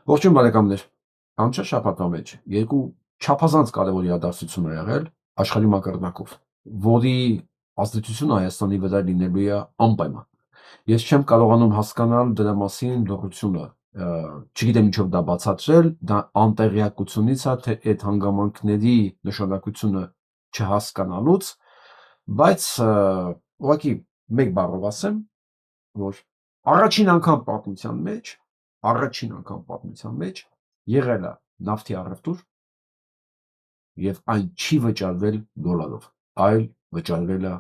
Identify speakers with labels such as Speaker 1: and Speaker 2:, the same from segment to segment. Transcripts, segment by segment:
Speaker 1: Ողջույն բարեկամներ, անցյալ շաբաթվա մեջ երկու չափազանց կարևոր իրադարձություն է եղել աշխարհի մակարդակով, որի ազդեցությունը Հայաստանի վրա լինելու է անպայման։ Ես չեմ կարողանում հասկանալ դրա մասին լրությունը, չգիտեմ ինչով դա բացատրել, դա անտեղյակությունից է, թե այդ հանգամանքների նշանակությունը չհասկանալուց, բայց ուղղակի մեկ բառով ասեմ, որ առաջին անգամ պատմության մեջ եղել է նավթի առևտուր եւ այն չի վճարվել դոլարով, այլ վճարվել է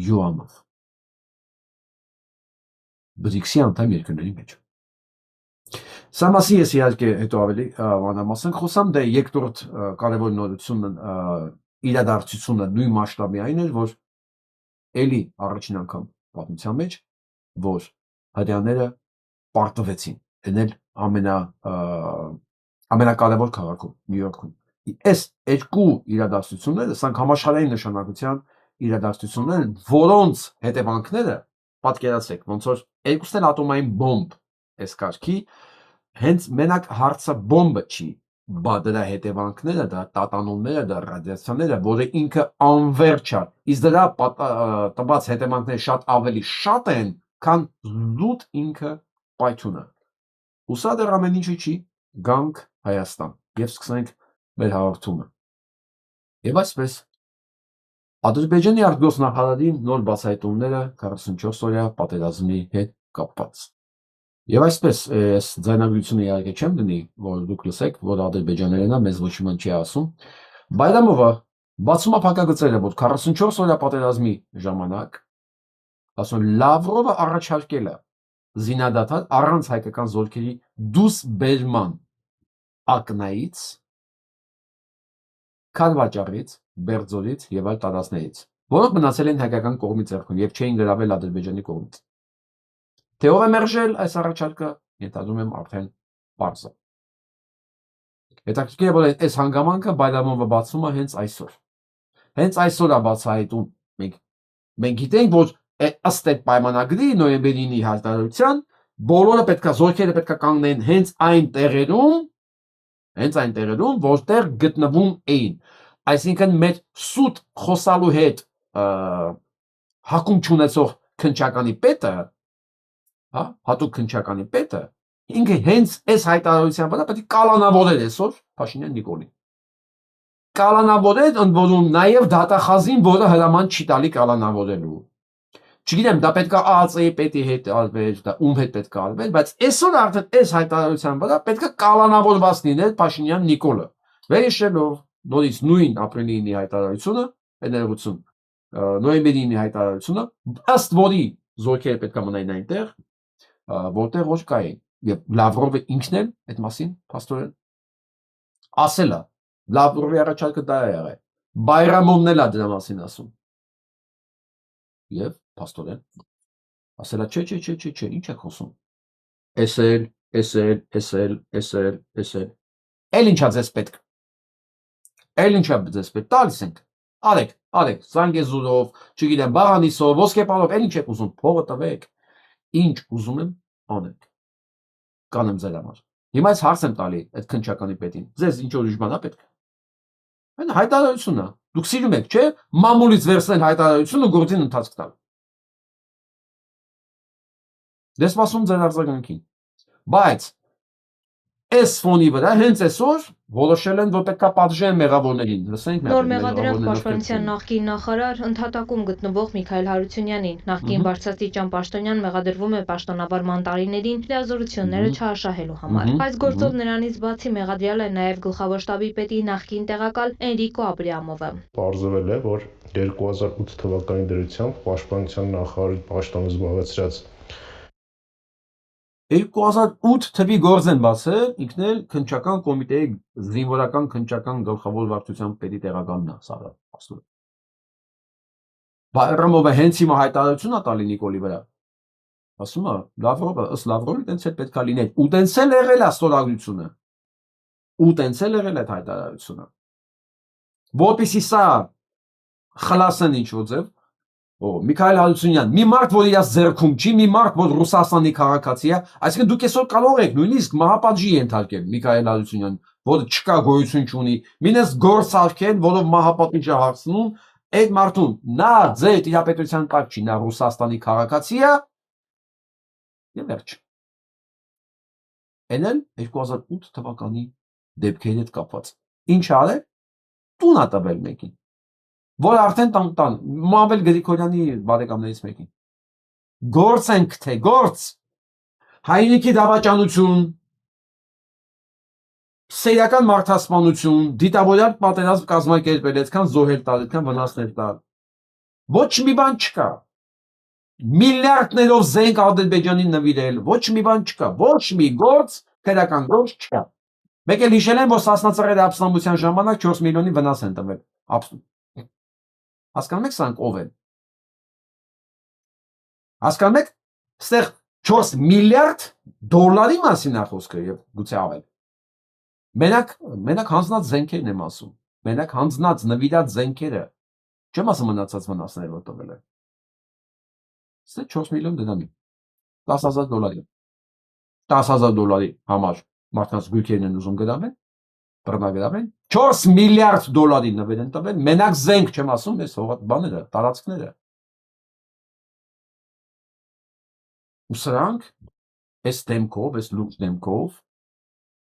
Speaker 1: յուանով։ BRICS-ի անդամ երկրների մեջ։ Սա մասին ես իհարկե հետո ավելի մանրամասն խոսամ, դե երկրորդ կարևոր նորությունը իրադարձությունը նույն մասշտաբի այն էր, որ էլի առաջին անգամ պատմության մեջ, որ հրեաները պարտվեցին դնել ամենակարևոր քաղաքում Նյու Յորքում։ Այս երկու իրադարձությունները, սրանք համաշխարհային նշանակության իրադարձություններ են, որոնց հետևանքները պատկերացրեք, ոնց որ երկուսն էլ ատոմային բոմբ այս կարգի, հենց մենակ հարցը բոմբը չի, բա դրա հետևանքները, դրա տատանումները, դրա ռադիացիաները, որը ինքը անվերջ է, իսկ դրա տված հետևանքները շատ ավելի շատ են, քան զուտ ինքը պայթյունը։ Ու սա դեռ ամեն ինչը չի, գանք Հայաստան եւ սկսենք մեր հաղորդումը։ Եվ այսպես Ադրբեջանի արտգործնախարարի նոր բացահայտումները 44-օրյա պատերազմի հետ կապված։ Եվ այսպես այս ձայնագրությունը իհարկե չեմ դնի, որ դուք լսեք, որ ադրբեջաներենա մեզ ոչ մի բան չի ասում։ Բայրամովը բացում է փակագծերը, որ 44-օրյա պատերազմի ժամանակ, ասում Լավրովը առաջարկել է զինադադար առանց հայկական զորքերի դուսբերման ակնայից, Քարվաճառից, Բերձորից եւ այլ տարածքներից, որոնք մնացել են հայկական կողմի ձեռքում եւ չէին գրավել Ադրբեջանի կողմից։ Թե ով է մերժել այս առաջարկը, ենթադրում եմ արդեն պարզ է։ Հետաքրքիր է, որ այս հանգամանքը Բայրամովը բացում է հենց այսօր։ Հենց այսօր է բացահայտում։ Մենք գիտենք, որ ըստ այդ պայմանագրի նոյեմբերի 9-ի հայտարարության բոլորը պետքա զորքերը պետքա կանգնեն հենց այն տեղերում, որտեղ գտնվում էին։ Այսինքն մեր սուտ խոսալու հետ հակում չունեցող քննչականի պետը, հա, հատուկ քննչականի պետը, ինքը հենց այս հայտարարության վրա պետք է կալանավորեր այսօր Փաշինյան Նիկոլին։ Կալանավորեր, ընդ որում նաև դատախազին, որը հրաման չի տալի կալանավորելու։ Չգիտեմ, դա պետք է ԱԱՑ-ի պետի հետ արվեր, դա ում հետ պետք է արվեր, բայց այսօր արդեն այս հայտարարության վրա պետք է կալանավորված լիներ Փաշինյան Նիկոլը։ Վերհիշելով նորից նույն ապրիլի 9-ի հայտարարությունը, ներողություն, նոյեմբերի 9-ի հայտարարությունը, ըստ որի զորքերը պետք է մնային այնտեղ, որտեղ որ կային։ Եվ Լավրովը ինքն էլ այդ մասին փաստորեն ասել է։ Լավրովի առաջարկը դա է եղել։ Բայրամովն էլ է դրա մասին ասում։ Եվ փաստորեն ասել է, չէ, ինչ եք խոսում։ Էսել։ Էլ ինչա ձեզ պետք։ Տալիս ենք։ Արեք, Զանգեզուրով, չգիտեմ, Բաղանիսով, Ոսկեպարով, էլ ինչ եք ուզում, փողը տվեք։ Ինչ ուզում եմ, անեք։ Կանեմ ձեր համար։ Հիմա ես հարց եմ տալի այդ քննչականի պետին։ Ձեզ ինչ որ ուժ բան է պետք։ Այն հայտարարությունն է։ Դուք սիրում եք, չէ՞, մամուլից վերցնել հայտարարությունը գործին ընթացք տալ։ Դե սպասում ձեր արձագանքին։ Բայց այս ֆոնի վրա հենց այսօր որոշել են, որ պետք է պատժեն մեղավորներին։ Լսենք
Speaker 2: նոր մեղադրանք Պաշտպանության նախկին նախարար ընդհատակում գտնվող Միքայել Հարությունյանին։ Նախկին բարձրաստիճան պաշտոնյան մեղադրվում է պաշտոնավարման տարիներին լիազորությունները չարաշահելու համար։ Այս գործով նրանից բացի մեղադրյալ է նաև գլխավոր շտաբի պետի նախկին տեղակալ Էնրիկո Աբրիամովը։
Speaker 3: Պարզվել է, որ 2008 թվականի դրությամբ Պաշտպանության նախարարի պաշտոնը զբաղեցրած
Speaker 1: 2008 թվի գործ են բացել, ինքն էլ քննչական կոմիտեի զինվորական քննչական գլխավոր վարչության պետի տեղականն է, սա ասում։ Բայրամովը հենց հիմա հայտարարություն է տալի Նիկոլի վրա։ Ասում է, Լավրովը, ըստ Լավրովի տենց էլ պետք է լիներ։ Ու տենց էլ եղել է ստորագրությունը։ Ու տենց էլ եղել է հայտարարությունը։ Որպեսզի սա խլասեն ինչ որ ձև, Միքայել Հարությունյան, մի մարդ, որ իրաց ձեռքում չի, մի մարդ, որ Ռուսաստանի քաղաքացի է, այսինքն դուք այսօր կարող եք նույնիսկ մահապատժի ենթարկել Միքայել Հարությունյան, որը չկա գոյություն չունի, մինես գործ արկեն, որով մահապատիժ է հարցնում, այդ մարդուն նա ձեր տիրապետության տակ չի, նա Ռուսաստանի քաղաքացի է, եւ վերջ։ Էն էլ 2008 թվականի դեպքերի հետ կապված։ Ինչ արել, տուն է տվել մեկին, որ արդեն տան Մամվել Գրիգորյանի բարեկամներից մեկին։ Գործ ենք թե գործ, հայրենիքի դավաճանություն, սեյական մարդասպանություն, դիտավորյալ պատերազմ կազմակերպել, այդքան զոհեր տալ, այդքան վնասներ տալ։ Ոչ մի բան չկա։ Միլիարդներով զենք Ադրբեջանին նվիրել, ոչ մի բան չկա, ոչ մի գործ, քրեական գործ չկա։ Մեկ էլ հիշել են, որ Սասնա-Ծռերի ապստամբության ժամանակ 4 միլիոնի վնաս են տվել։ Հասկանում եք սրանք ով են։ Հասկանում եք, ստեղ 4 միլիարդ դոլարի մասին է խոսքը եւ գուցե ավել։ Մենակ հանձնած զենքերն եմ ասում։ Մենակ հանձնած նվիրած զենքերը։ Չեմ ասում մնացած վնասները որ տվել է։ Ստեղ 4 միլիոն դրամի։ 10,000 դոլարի։ 10,000 դոլարի համար մարդկանց գույքերն են ուզում գրավել, բռնագրավել։ 4 միլիարդ դոլարի նվեր են տվել, մենակ զենք չեմ ասում, այս բաները, տարածքները։ Ու սրանք այս դեմքով, այս լուրջ դեմքով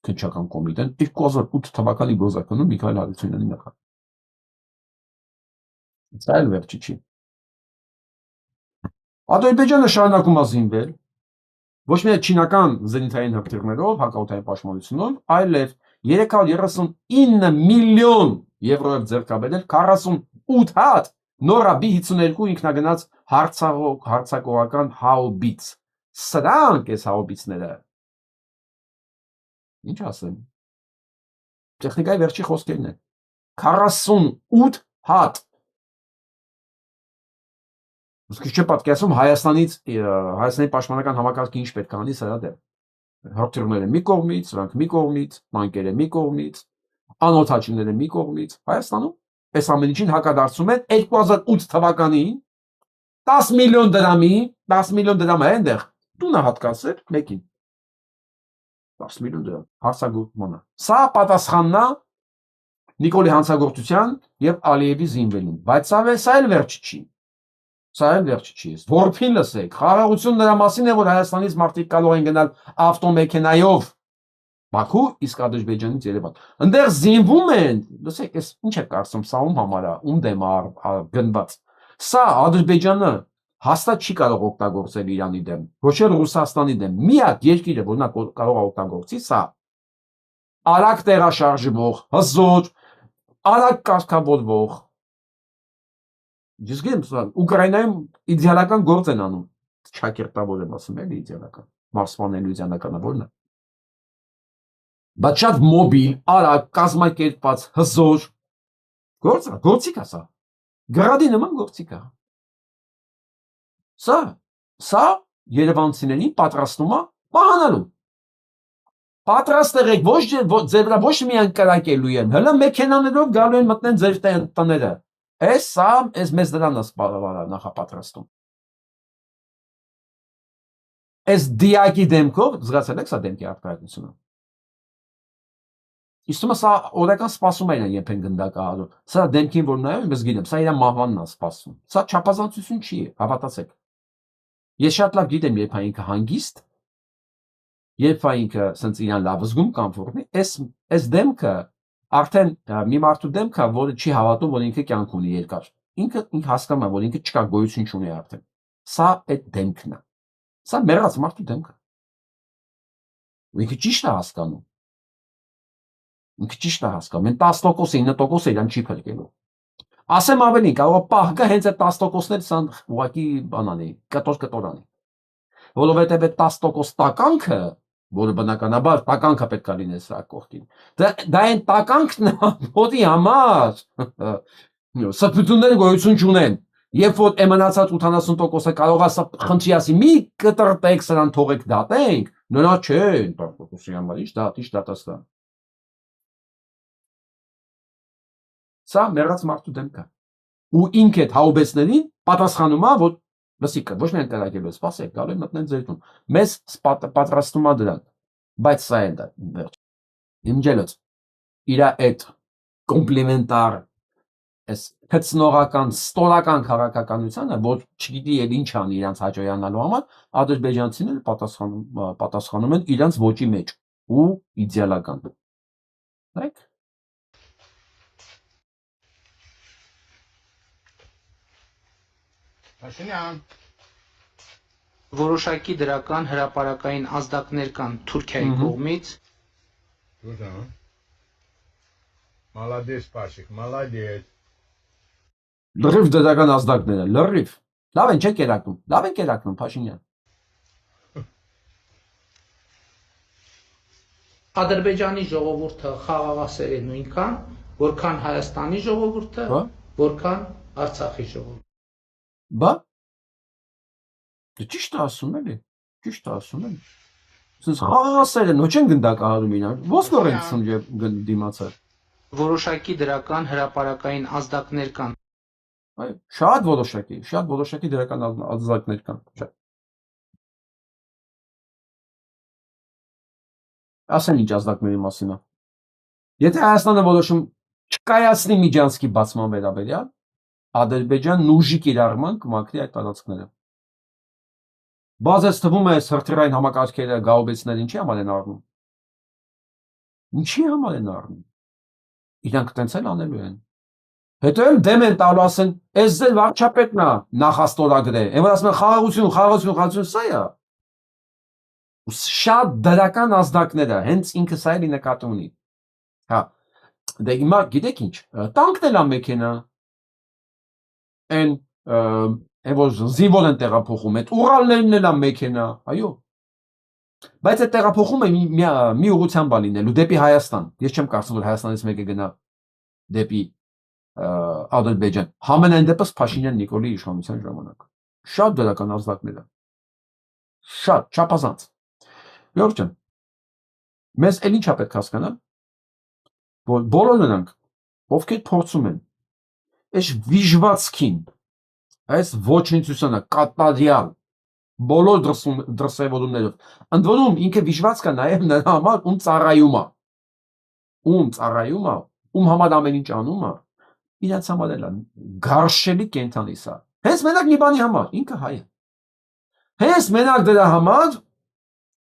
Speaker 1: քննչական կոմիտեն 2008 թվականի գործականում Միքայել Հարությունյանի նախագահ։ Սա էլ վերջի չի։ Ադրբեջանը շարունակում է զինվել, ոչ միայն չինական զենիթային հրթիռներով, հակաօդային պաշտպանությունով, այլև 339 միլիոն եվրոյով ձեռքաբերել 48 հատ նորաբի 52 ինքնագնաց հարձակողական հաուբից։ Սրանք այս հաուբիցները, ինչ ասեմ, տեխնիկայի վերջի խոսքերն են, 48 հատ։ Իսկ չէ պատկերացնում Հայաստանի պաշտպանական համակարգը ինչ պետք է անի սրա դեմ։ Հրթիռները մի կողմից, սրանք մի կողմից, տանկերը մի կողմից, անօդաչիները մի կողմից։ Հայաստանում այս ամեն ինչին հակադարձում են 2008 թվականին 10 միլիոն դրամը այնտեղ տունը հատկացել մեկին։ 10 միլիոն դրամ հարցագործմանը։ Սա պատասխանն է Նիկոլի հանցագործության եւ Ալիևի զինվելուն, բայց սա էլ վերջը չի։ Սա էլ վերջը չի։ Որփին լսեք, խաղաղություն նրա մասին է, որ Հայաստանից մարդիկ կարող են գնալ ավտոմեքենայով Բաքու, իսկ Ադրբեջանից Երևան։ Այնտեղ զինվում են, լսեք, այս ինչ է կարծում, սա ում համար է, ում դեմ է գնված։ Սա Ադրբեջանը հաստատ չի կարող օգտագործել Իրանի դեմ, ոչ էլ Ռուսաստանի դեմ։ Միակ երկիրը, որ նա կարող է օգտագործի, սա արագ տեղաշարժվող, հզոր, արագ կարգավորվող։ Իսկ Ուկրաինայում իդեալական գործ են անում, չակերտավոր եմ ասում, էլի իդեալական, մարսպանելու իդեալականը որն է։ Բայց շատ մոբիլ, արագ, կազմակերպված, հզոր գործիք է սա։ Գրադի նման գործիք է։ Սա երևանցիներին պատրաստում է մահանալու։ Պատրաստ եղեք, ձեր վրա ոչ միայն կրակելու են, հələ մեքենաներով գալու են մտնեն ձեր տները։ Այս մեզ դրան է նախապատրաստում։ Այս դիակի դեմքով, զգացել եք սա դեմքի արտահայտությունը։ Իստումը սա օրական սպասում են երբեն գնդակահարում։ Սա դեմքին որ նայում, ես գիտեմ, սա իր մահվանն է սպասում։ Սա չափազանցություն չի, հավատացեք։ Ես շատ լավ գիտեմ, երբ ինքը հանգիստ, երբ ինքը սենց իրան լավ զգում կամֆորտի, այս դեմքը արդեն մի մարդու դեմքը, որը չի հավատում, որ ինքը կյանք ունի երկար։ Ինքը հասկանում է, որ ինքը չկա գոյություն չունի արդեն։ Սա այդ դեմքն է։ Սա մեռած մարդու դեմքը։ Ինքը ճիշտ է հասկանում։ Ինքը ճիշտ է հասկանում։ Մեն 10%, 9% իրան չի փրկելու։ Ասեմ ավելին, կարող է պահկա հենց այդ 10%-ներ սան ուղղակի բանանի, կտոր անի։ Որովհետև այդ 10% տականքը, որը բնականաբար տականքը պետք է լինի սա կողքին։ Դա այն տականքն է, որի համար սրբությունները գոյություն չունեն։ Երբ որ մնացած 80%-ը կարող է խնդրի ասի, մի կտրտեք սրան թողեք դատենք, նրա չէ, 10%-ի համար ինչ դատաստան։ Սա մեռած մարդու դեմքը։ ու ինքը այդ հաուբեցներին պատասխանում է, որ լսիկը ոչ միայն տեղակերպել, սպասեք, գալու են մտնեն ձեր տուն։ Մեզ պատրաստում է դրան։ Բայց սա է դա վերջ։ Իմջելոց իր այդ կոմպլիմենտար այս քծնողական ստորական քաղաքականությունը, որ չգիտի էլ ինչ անի իրանց հաջողանալու համար, ադրբեջանցիները պատասխանում են իրանց ոճի մեջ ու իդեալական։ Right?
Speaker 4: Փաշինյան որոշակի դրական հրապարակային ազդակներ կան Թուրքիայի կողմից։
Speaker 5: Դուզան։ Молодец, Пашик, молодец։
Speaker 1: Լրիվ դրական ազդակները, լրիվ։ Լավ են չեք երակնում, լավ են երակնում, Փաշինյան։
Speaker 4: Ադրբեջանի ժողովուրդը խաղաղասեր է նույնքան, որքան Հայաստանի ժողովուրդը, որքան Արցախի ժողովուրդը։
Speaker 1: Բա ճիշտ է ասում էլի, ճիշտ է ասում էլի։ Սենց խաղաղասեր են, ոչ են գնդակահարում իրար, ո՞ս նոր են ցնջել դիմացել։
Speaker 4: Որոշակի դրական հրապարակային ազդակներ կան։
Speaker 1: Այո, շատ որոշակի դրական ազդակներ կան։ Շատ։ Ասեն ինչ ազդակների մասին է։ Եթե Հայաստանը որոշում չկայացնի Միջանցքի բացման վերաբերյալ, Ադրբեջանն ուժի կիրառման կմաքրի այդ տարածքները։ Բազես թվում է հրթիռային համակարգերը գաուբեցներ ինչի համար են առնում։ Ինչի համար են առնում։ Իրանք տենց էլ անելու են։ Հետո էլ դեմ են տալու ասեն, «Էս ձեր վարչապետն է նախաստորագրել»։ Այն որ ասում են խաղաղություն, սա է։ Շատ դրական ազդակներ է, հենց ինքը սա էլի նկատի ունի։ Հա, դե հիմա գիտեք ինչ, տանկն էլ է մեքենա, այն որ զինվոր են տեղափոխում, այդ Ուրալներն էլ է մեքենա, այո։ Բայց այդ տեղափոխումը մի ուղղությամբ է լինելու դեպի Հայաստան։ Ես չեմ կարծում, որ Հայաստանից մեկը գնա դեպի Ադրբեջան։ Համենայն դեպս Փաշինյան Նիկոլի իշխանության ժամանակ։ Շատ դրական ազդակներ է։ Շատ չափազանց։ Յորջ ջան, մեզ էլ ինչա պետք հասկանալ, որ բոլոր նրանք, ովքեր փորձում են այս վիժվածքին, այս ոչնչությանը կատարյալ բոլոր դրսևորումներով, ընդ որում ինքը վիժվածք է նաև նրա համար, ում ծառայում է, ում համար ամեն ինչ անում է, իրաց համար էլ է գարշելի կենդանի սա։ Հենց մենակ մի բանի համար, ինքը հայ է։ Հենց մենակ դրա համար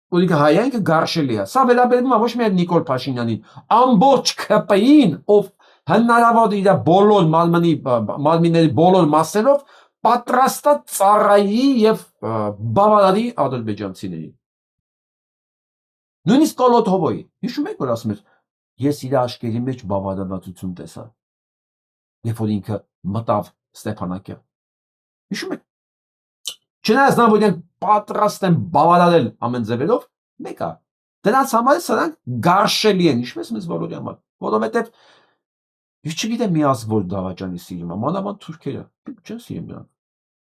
Speaker 1: ու ինքը հայ է, ինքը գարշելի է։ Սա վերաբերում է ոչ միայն Նիկոլ Փաշինյանին, ամբողջ ԿՊ-ին, ով հնարավոր իր բոլոր մարմինների բոլոր մասերով պատրաստա ծառայի եւ բավարարի ադրբեջանցիներին։ Նույնիսկ Կոլոթովոյի, հիշում եք որ ասում էր, ես իր աշկերի մեջ բավարարվածություն տեսա, երբ որ ինքը մտավ Ստեփանակերտ։ Հիշում եք։ Չնայած նա որ իրենք պատրաստ են բավարարել ամեն ձևերով, մեկ է։ Դրանց համար սրանք գարշելի են, ինչպես մեզ բոլորի համար, որովհետև ես չգիտեմ մի ազգ որ Դավաճանի սիրում է, մանավանդ թուրքերը, չեն սիրում նրանք։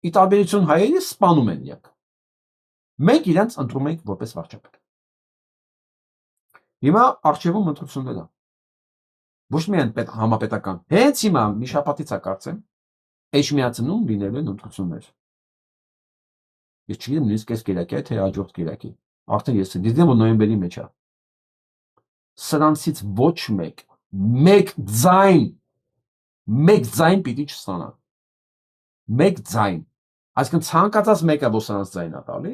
Speaker 1: Ի տարբերություն հայերի սպանում են իրենք։ Մենք իրենց ընտրում ենք որպես վարչապետ։ Հիմա արխիվում ընտրություններ է։ Ոչ միայն համապետական։ Հենց հիմա մի շաբաթից է կարծեմ, Էջմիածնում լինելու են ընտրություններ։ Ես չգիտեմ նույնիսկ այս կերակի է, թե հաջորդ կերակի։ Արդեն ես գիտեմ, որ նոյեմբերի մեջ է։ Սրանցից ոչ մեկ ձայն պիտի չստանա։ Մեկ ձայն։ Այսինքն ցանկացած մեկը որ սրանց ձայն է տալի,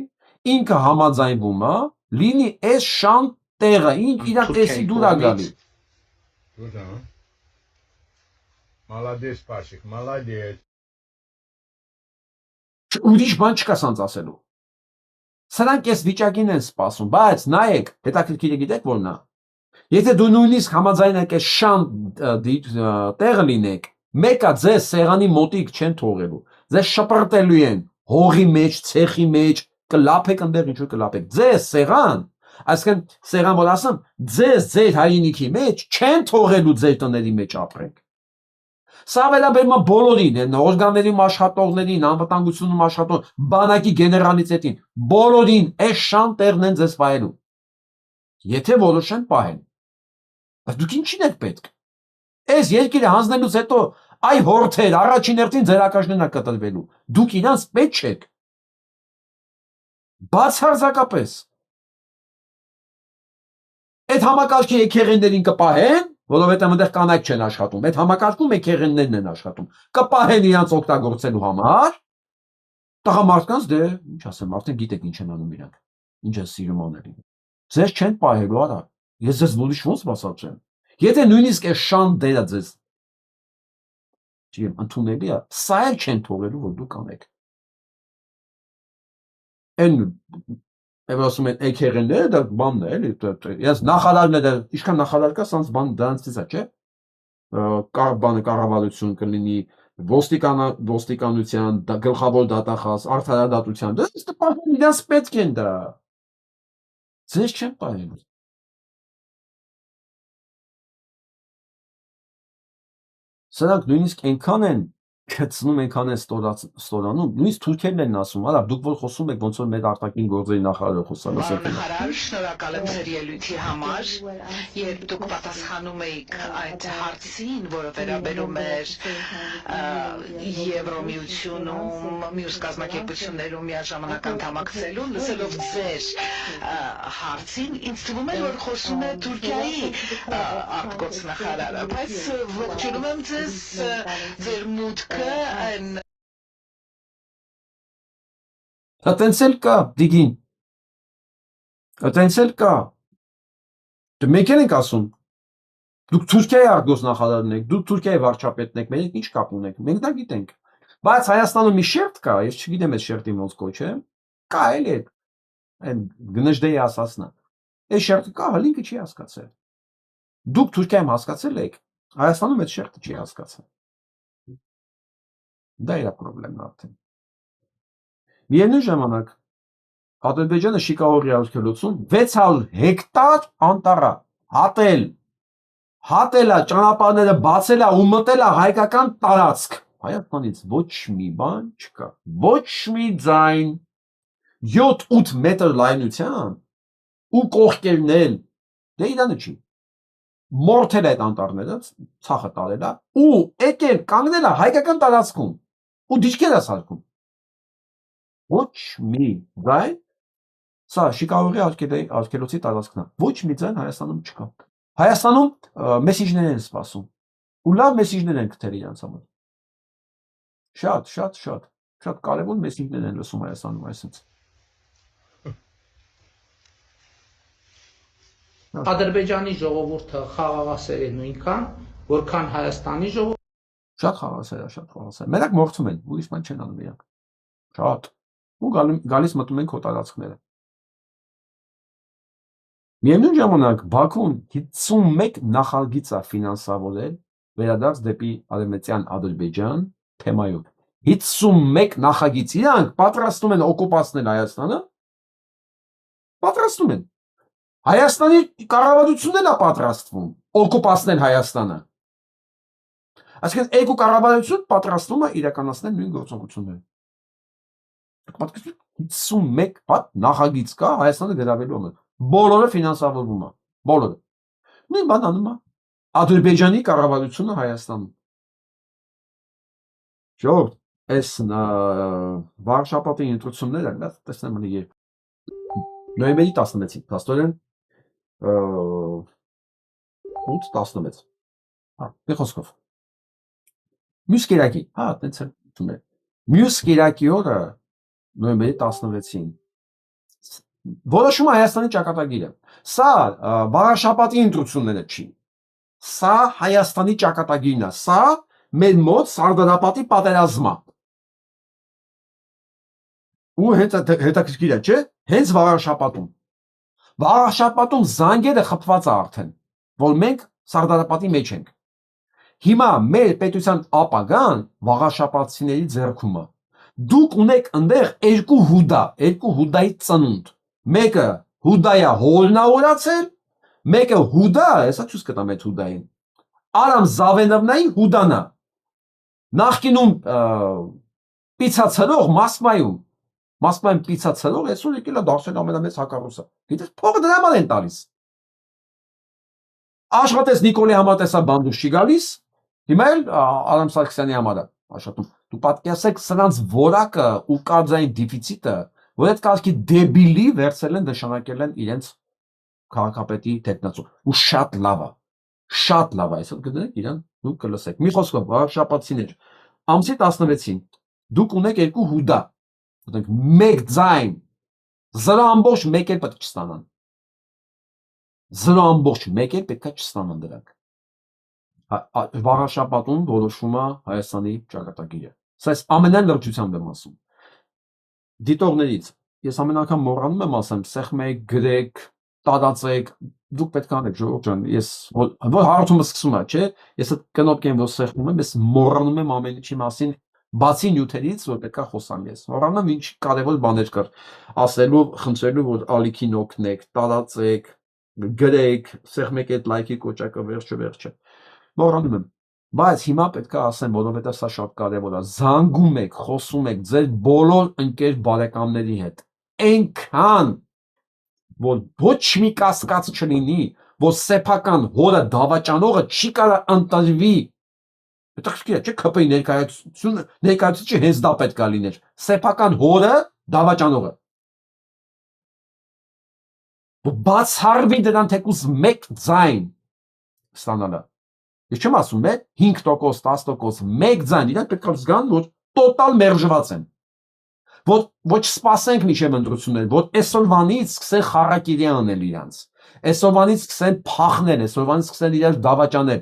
Speaker 1: ինքը համաձայնվում է, լինի այս շան տեղը, իր տեսի դուր է գալի։
Speaker 5: Դուզան։ Молодец, Пашик, молодец։
Speaker 1: Ուրիշ բան չկա սանց ասելու։ Սրանք այս վիճակին են սպասում, բայց նայեք, հետաքրքիրը գիտեք որն է։ Եթե դու նույնիսկ համաձայնեք այս շան տեղը լինեք, մեկը ձեզ սեղանի մոտիկ չեն թողելու։ Ձեզ շպրտելու են հողի մեջ, ցեխի մեջ, կլափեք այնտեղ ինչ որ կլափեք։ Ձեզ սեղան, այսինքն սեղան որ ասեմ, ձեզ ձեր հայրենիքի մեջ չեն թողելու ձեր տների մեջ ապրեք։ Սա վերաբերում է բոլորին, օրգաններում աշխատողներին, անվտանգությունում աշխատող, բանակի գեներալիտետին, բոլորին այս շան տեղն են ձեզ պահելու։ Եթե որոշեն պահեն։ Բայց դուք ինչին եք պետք։ Այս երկիրը հանձնելուց հետո Այ հորթեր, առաջին հերթին ձեր ակաշներն է կտրվելու։ Դուք իրանց պետք չեք։ Բացարձակապես։ Այդ համակարգի եկեղեններին կպահեն, որովհետև այնտեղ կանայք չեն աշխատում։ Այդ համակարգում եկեղեններն են աշխատում։ Կպահեն իրանց օգտագործելու համար։ Տղամարդկանց դե, ինչ ասեմ, արդեն գիտեք ինչ են անում իրանք։ Ինչ է սիրում անել։ Ձեզ չեն պահելու, արա։ Ես ձեզ ուրիշ ոնց բացատրեմ։ Եթե նույնիսկ այս շան դերը ձեզ չեմ ընդունելի է, սա էլ չեն թողելու, որ դուք անեք։ Այն ասում են եկեղենները դա բանն է, էլի, ես նախարարները, ինչքան նախարար կա, սանց բան դրանցից է, չէ՞։ Բանը կառավարություն կլինի, ոստիկանության, գլխավոր դատախազ, արդարադատության, դա պահեն իրանց պետք են դա։ Ձեզ չեն պահելու։ Սրանք նույնիսկ այնքան են քծնում, այնքան են ստորանում, նույնիսկ թուրքերն են ասում, արա, դուք որ խոսում եք, ոնց որ մեր արտաքին գործերի նախարարը խոսալ,
Speaker 6: Նախարար, շնորհակալ եմ ձեր ելույթի համար, երբ դուք պատասխանում եք այդ հարցին, որը վերաբերում էր Եվրոմիությունում, մյուս կազմակերպություններում միաժամանակ անդամակցելուն, լսելով ձեր հարցին, ինձ թվում է, որ խոսում է Թուրքիայի արտգործնախարարը, բայց ողջունում եմ ձեզ ձեր մուտքը այն
Speaker 1: Այտենց էլ կա, դիգին։ Այտենց էլ կա։ Դե մենք ենք ասում։ Դուք Թուրքիայի արտգործնախարարն եք, դուք Թուրքիայի վարչապետն եք, մենք ինչ կապ ունենք։ Մենք դա գիտենք։ Բայց Հայաստանում մի շերտ կա, ես չգիտեմ այդ շերտին ոնց կոչեմ։ Կա էլի այն գնժդեի ասածնա։ Այդ շերտը կա, հլինքը չի հասկացել։ Դուք Թուրքիայում հասկացել եք, Հայաստանում այդ շերտը չի հասկացել։ Դա է խնդիրն արդեն։ Միևնույն ժամանակ Ադրբեջանը շիկահորի արգելոցում 600 հեկտար անտառ հատել է, ճանապարհները բացել է ու մտել է հայկական տարածք։ Հայաստանից ոչ մի բան չկա, ոչ մի ձայն, 7-8 մետր լայնության ու կողքերն դե իրանը չի։ Մորթել այդ անտառները, ցախը տարել է ու եկել կանգնել է հայկական տարածքում ու դիճկեր է սարքում։ Ոչ մի ձայն, սա շիկահորի արգելոցի տարածքն է, ոչ մի ձայն Հայաստանում չկա։ Հայաստանում մեսիջներ են սպասում ու լավ մեսիջներ են գտել իրենց համար։ Շատ կարևոր մեսիջներ են լսում Հայաստանում այսպես։
Speaker 4: Ադրբեջանի ժողովուրդը խաղաղասեր է նույնքան, որքան Հայաստանի ժողովուրդը։
Speaker 1: Շատ խաղաղասեր է։ Մենակ մորթում են, ուրիշ բան չեն անում իրանք։ Շատ։ Ու գալիս մտնում են քո տարածքները։ Միևնույն ժամանակ Բաքուն 51 նախագիծ է ֆինանսավորել վերադարձ դեպի արևմտյան Ադրբեջան թեմայով։ 51 նախագիծ իրանք պատրաստում են օկուպացնել Հայաստանը։ Պատրաստում են։ Հայաստանի կառավարությունն է պատրաստվում օկուպացնել Հայաստանը։ Այսինքն երկու կառավարություն պատրաստվում է իրականացնել նույն գործողությունները։ Պատկերացրու 51 հատ նախագիծ կա Հայաստանը գրավելու համար։ Բոլորը ֆինանսավորվում է, բոլորը։ Նույն բան անում է Ադրբեջանի կառավարությունը Հայաստանում։ Ժողովուրդ, այս վարշապատի ընտրությունները, դա տեսնեմ ունի երբ։ Նոյեմբերի 16-ին, փաստորեն 8-16։ Մի խոսքով։ Մյուս կերակի, տենց էլ ում է։ Մյուս կերակի օրը նոյեմբերի 16-ին որոշում Հայաստանի ճակատագիրը։ Սա վարաշապատի ընտրությունները չի։ Սա Հայաստանի ճակատագիրն է։ Սա մեր մոտ Սարդարապատի պատերազմը։ Ու հենց հետաքրքիր է, չէ՞։ Հենց վարաշապատում։ Վարաշապատում զանգերը խփված է արդեն, որ մենք Սարդարապատի մեջ ենք։ Հիմա մեր պետության ապագան վաղաշապատցիների ձեռքում է։ Դուք ունեք այնտեղ երկու հուդայի ծնունդ։ Մեկը հուդայա հոլնավորացել, մեկը հուդա, հեսա չուս կտամ այդ հուդային։ Արամ Զավենովնայի հուդանա։ Նախկինում պիցացրող Մոսկվայում պիցացրող, այսօր եկել է դարձել ամենամեծ հակառուսը։ Գիտես, փողը դրա համար են տալիս։ Աշխատես Նիկոլի համատեսա բանդուշ չի գալիս, Հիմա էլ Արամ Սարգսյանի համար է աշխատում։ Դու պատկերացեք սրանց որակը ու կարծային դեֆիցիտը, որ այդ կարգի դեբիլի վերցել են նշանակել են իրենց քաղաքապետի տեխնացու։ Ու շատ լավ է։ Շատ լավ է, այսօր գտնեք իրան դու կլսեք։ Մի խոսքով, շապացիներ, ամսի 16-ին դուք ունեք երկու հուդա, ասենք 1 ձայն, 0.1 էլ պետք չստանան։ 0.1 էլ պետք է չստանան դրանք։ Վաղաշաբաթում որոշվում է Հայաստանի ճակատագիրը։ Սա ամենայն լրջությամբ եմ ասում։ Դիտողներից ես ամեն անգամ մոռանում եմ ասեմ, սեղմեք, գրեք, տարածեք, դուք պետք է անեք, ժողովուրդ ջան, ես որ հարցումը սկսում է, չէ՞, ես այդ կնոպկեն որ սեղմում եմ, ես մոռանում եմ ամեն ինչի մասին, բացի նյութերից, որ պետք է խոսամ ես։ Մոռանում ինչ կարևոր բաներ կար ասելու, խնդրելու, որ ալիքին օգնեք, տարածեք, գրեք, սեղմեք այդ լայքի կոճակը վերջը։ Մոռանում եմ, բայց հիմա պետք է ասեմ, որովհետև սա շատ կարևոր է, զանգում եք, խոսում եք ձեր բոլոր ընկեր բարեկամների հետ, այնքան, որ ոչ մի կասկած չլինի, որ սեփական հորը դավաճանողը չի կարող ընտրվի, հետաքրքիր է, չէ՞, ՔՊ-ի ներկայացուցիչը հենց դա պետք է լիներ, սեփական հորը դավաճանողը, բացառվի դրան թեկուզ 1 ձայն ստանալը։ Ես չեմ ասում, 5%, 10%, 1 ձայն, իրանք պետք է զգան, որ տոտալ մերժված են, որ ոչ սպասենք մինչև ընտրություններ, որ այսօրվանից սկսեն խառակիրի անել իրանց, այսօրվանից սկսեն փախնել, այսօրվանից սկսեն իրար դավաճանել,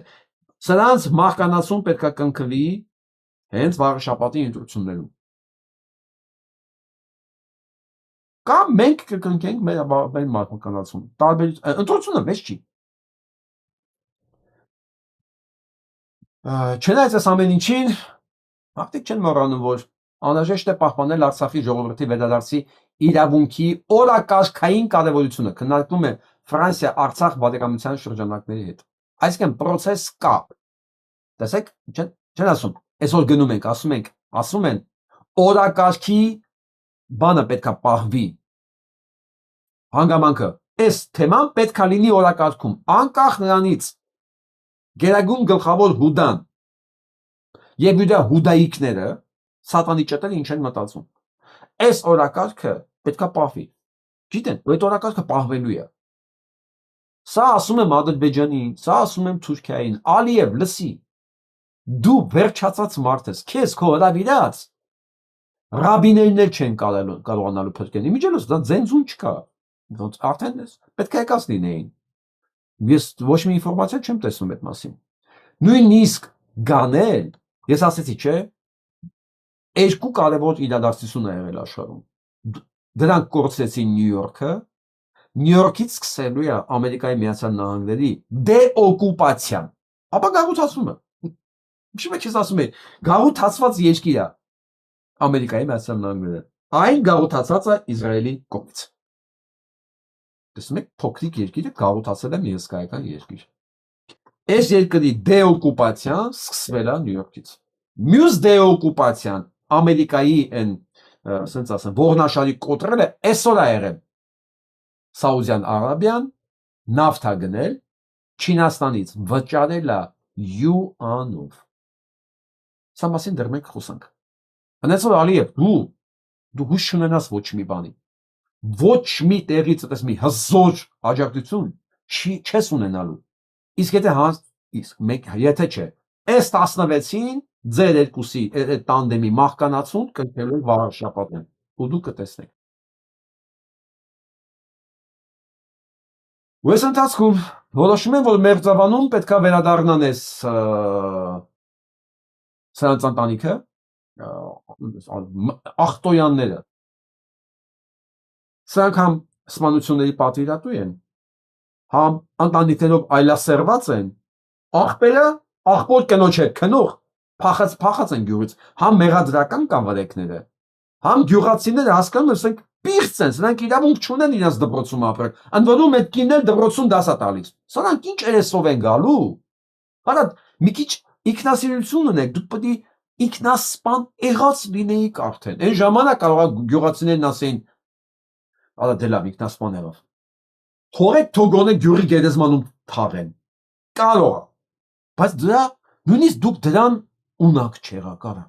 Speaker 1: սրանց մահկանացուն պետք է կնքվի հենց վաղաշաբաթի ընտրություններում։ Կամ մենք կկնքենք մեր մահկանացուն, ընտրությունը մեծ չի։ Չնայած այս ամեն ինչին, մարդիկ չեն մոռանում, որ անհրաժեշտ է պահպանել Արցախի ժողովրդի վերադարձի իրավունքի օրակարգային կարևորությունը, քննարկվում է Ֆրանսիա-Արցախ բարեկամության շրջանակների հետ։ Այսինքն process կա։ Տեսեք, չեն ասում, այսօր գնում ենք, ասում են օրակարգի բանը պետք է պահվի։ Հանգամանքը, այս թեման պետք է լինի օրակարգում, անկախ նրանից գերագույն գլխավոր հուդան եւ իր հուդայիկները սատանի ճտերը ինչ են մտածում։ Այս օրակարգը պետքա պահվի։ Գիտեն, այդ օրակարգը պահվելու է։ Սա ասում եմ Ադրբեջանին, սա ասում եմ Թուրքիային, Ալիև, լսի։ Դու վերջացած մարդ ես, քեզ քո հրավիրած ռաբիներն էլ չեն կարողանալու փրկել։ Իմիջիայլոց դա ձենձուն չկա։ Ոնց արդեն ես պետք է եկած լինեին։ Ես ոչ մի ինֆորմացիա չեմ տեսնում այդ մասին։ Նույնիսկ գանել, ես ասեցի, չէ, 2 կարևոր իրադարձություն է եղել աշխարհում։ Դրանք կորցրեցին Նյու Յորքը, Նյու Յորքից սկսելու է Ամերիկայի Միացյալ Նահանգների դեօկուպացիան։ Ապա գաղութացումը։ Ինչի՞ մեջ ես ասում եմ, գաղութացված երկիր է Ամերիկայի Միացյալ Նահանգները։ Այն գաղութացած է Իսրայելի կողմից։ Տեսնում եք, փոքրիկ երկիրը գաղութացել է մի հսկայական երկիր։ Այս երկրի դեօկուպացիան սկսվել է Նյու Յորքից։ Մյուս դեօկուպացիան Ամերիկայի այն, ասենց ասեմ, ողնաշարի կոտրելը այսօր է եղել։ Սաուդյան Արաբիան նավթ է գնել Չինաստանից վճարել է յուանով։ Սա մասին դեռ մենք խոսանք։ Հենց որ Ալիև, դու հույս չունենաս ոչ մի բանի։ Ոչ մի տեղից այդպես մի հզոր աջակցություն չես ունենալու։ Իսկ եթե չէ, այս 16-ին ձեր երկուսի տանդեմի մահկանացուն կնքելու վաղաշաբաթն ու դու կտեսնեք։ Ու այս ընթացքում որոշում եմ, որ Մերձավանում պետքա վերադառնան այս սրանց ընտանիքը, ախտոյանները։ Սրանք համ սպանությունների պատվիրատու են, համ ընտանիքներով այլասերված են, աղբերը աղբոր կնոջ հետ քնող փախած են գյուղից, համ մեղադրական կան վրեքները, համ գյուղացիները հասկանում են, ասենք պիղծ են, սրանք իրավունք չունեն իրենց դպրոցում ապրել, ընդ որում այդ կինն էլ դպրոցում դաս է տալիս։ Սրանք ինչ երեսով են գալու։ Արա մի քիչ ինքնասիրություն ունեք, դուք պետք է ինքնասպան եղած լինեիք արդեն։ Այն ժամանակ կարող է գյուղացիներն ասեն, արա դե լավ ինքնասպան եղավ։ Թողեք թողոնը գյուղի գերեզմանում թաղեն։ Կարող է։ Բայց դրա Նույնիսկ դուք դրան ունակ չեղաք, արա։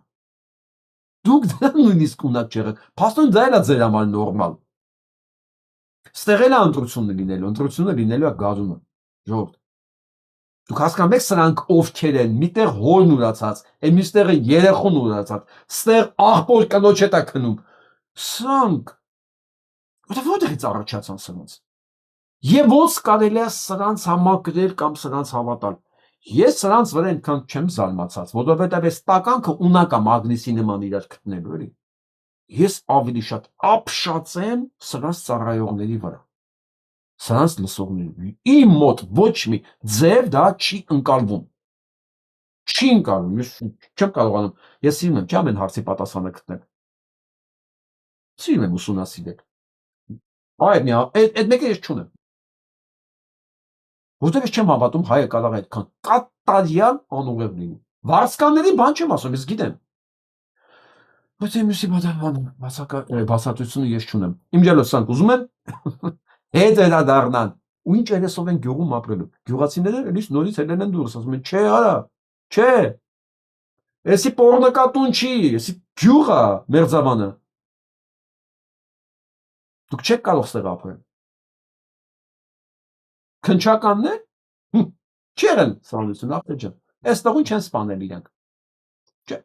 Speaker 1: Դուք դրան նույնիսկ ունակ չեղաք։ Փաստորեն դա էլ է ձեր համար նորմալ։ Ստեղ էլ է ընտրությունը լինելու է գարունը։ Ժողովուրդ։ Դուք հասկանում եք սրանք ովքեր են, միտեղ հորն ուրացած, այն մյուստեղը երեխուն ուրացած, ստեղ աղբոր կնոջ հետ է քնում։ Սրանք որտեղից առաջացան սրանց։ Եվ ոնց կարելի է սրանց համակրել կամ սրանց հավատալ։ Ես սրանց վրա այնքան չեմ զարմացած, որովհետև այս տականքը ունակ է մագնիսի նման իրար գտնելու էլի։ Ես ավելի շատ ապշած եմ սրանց ծառայողների վրա։ Սրանց լսողների։ Իմ մոտ ոչ մի ձև դա չի ընկալվում։ Չի ընկալվում, ես չեմ կարողանում։ Ես սիրում եմ, չեմ են հարցի պատասխանը գտնել։ Սիրում եմ ուսումնասիրել։ Այդ մեկը ես չունեմ։ Որտեղ ես չեմ հավատում հայը կարող է այդքան կատարյալ անուղեղ լինի։ Վարսկանների բան չեմ ասում, ես գիտեմ։ Բայց մյուսի բացատրությունը ես չունեմ։ Իմ ջալոսանք ուզում են հետ վերադառնան։ Ու ինչ երեսով են գյուղում ապրելու։ Գյուղացիները էլի նորից ելել են դուրս, ասում են, չէ, արա, չէ։ Էսի պորնոկատուն չի, էսի գյուղ է Մերձավանը։ Դուք չեք կարող ստեղ ապրել։ Քնչականն է։ Չեղեն սրանություն ախտեր ջան։ Այստեղուն չեն սպանել իրանք։ Չէ։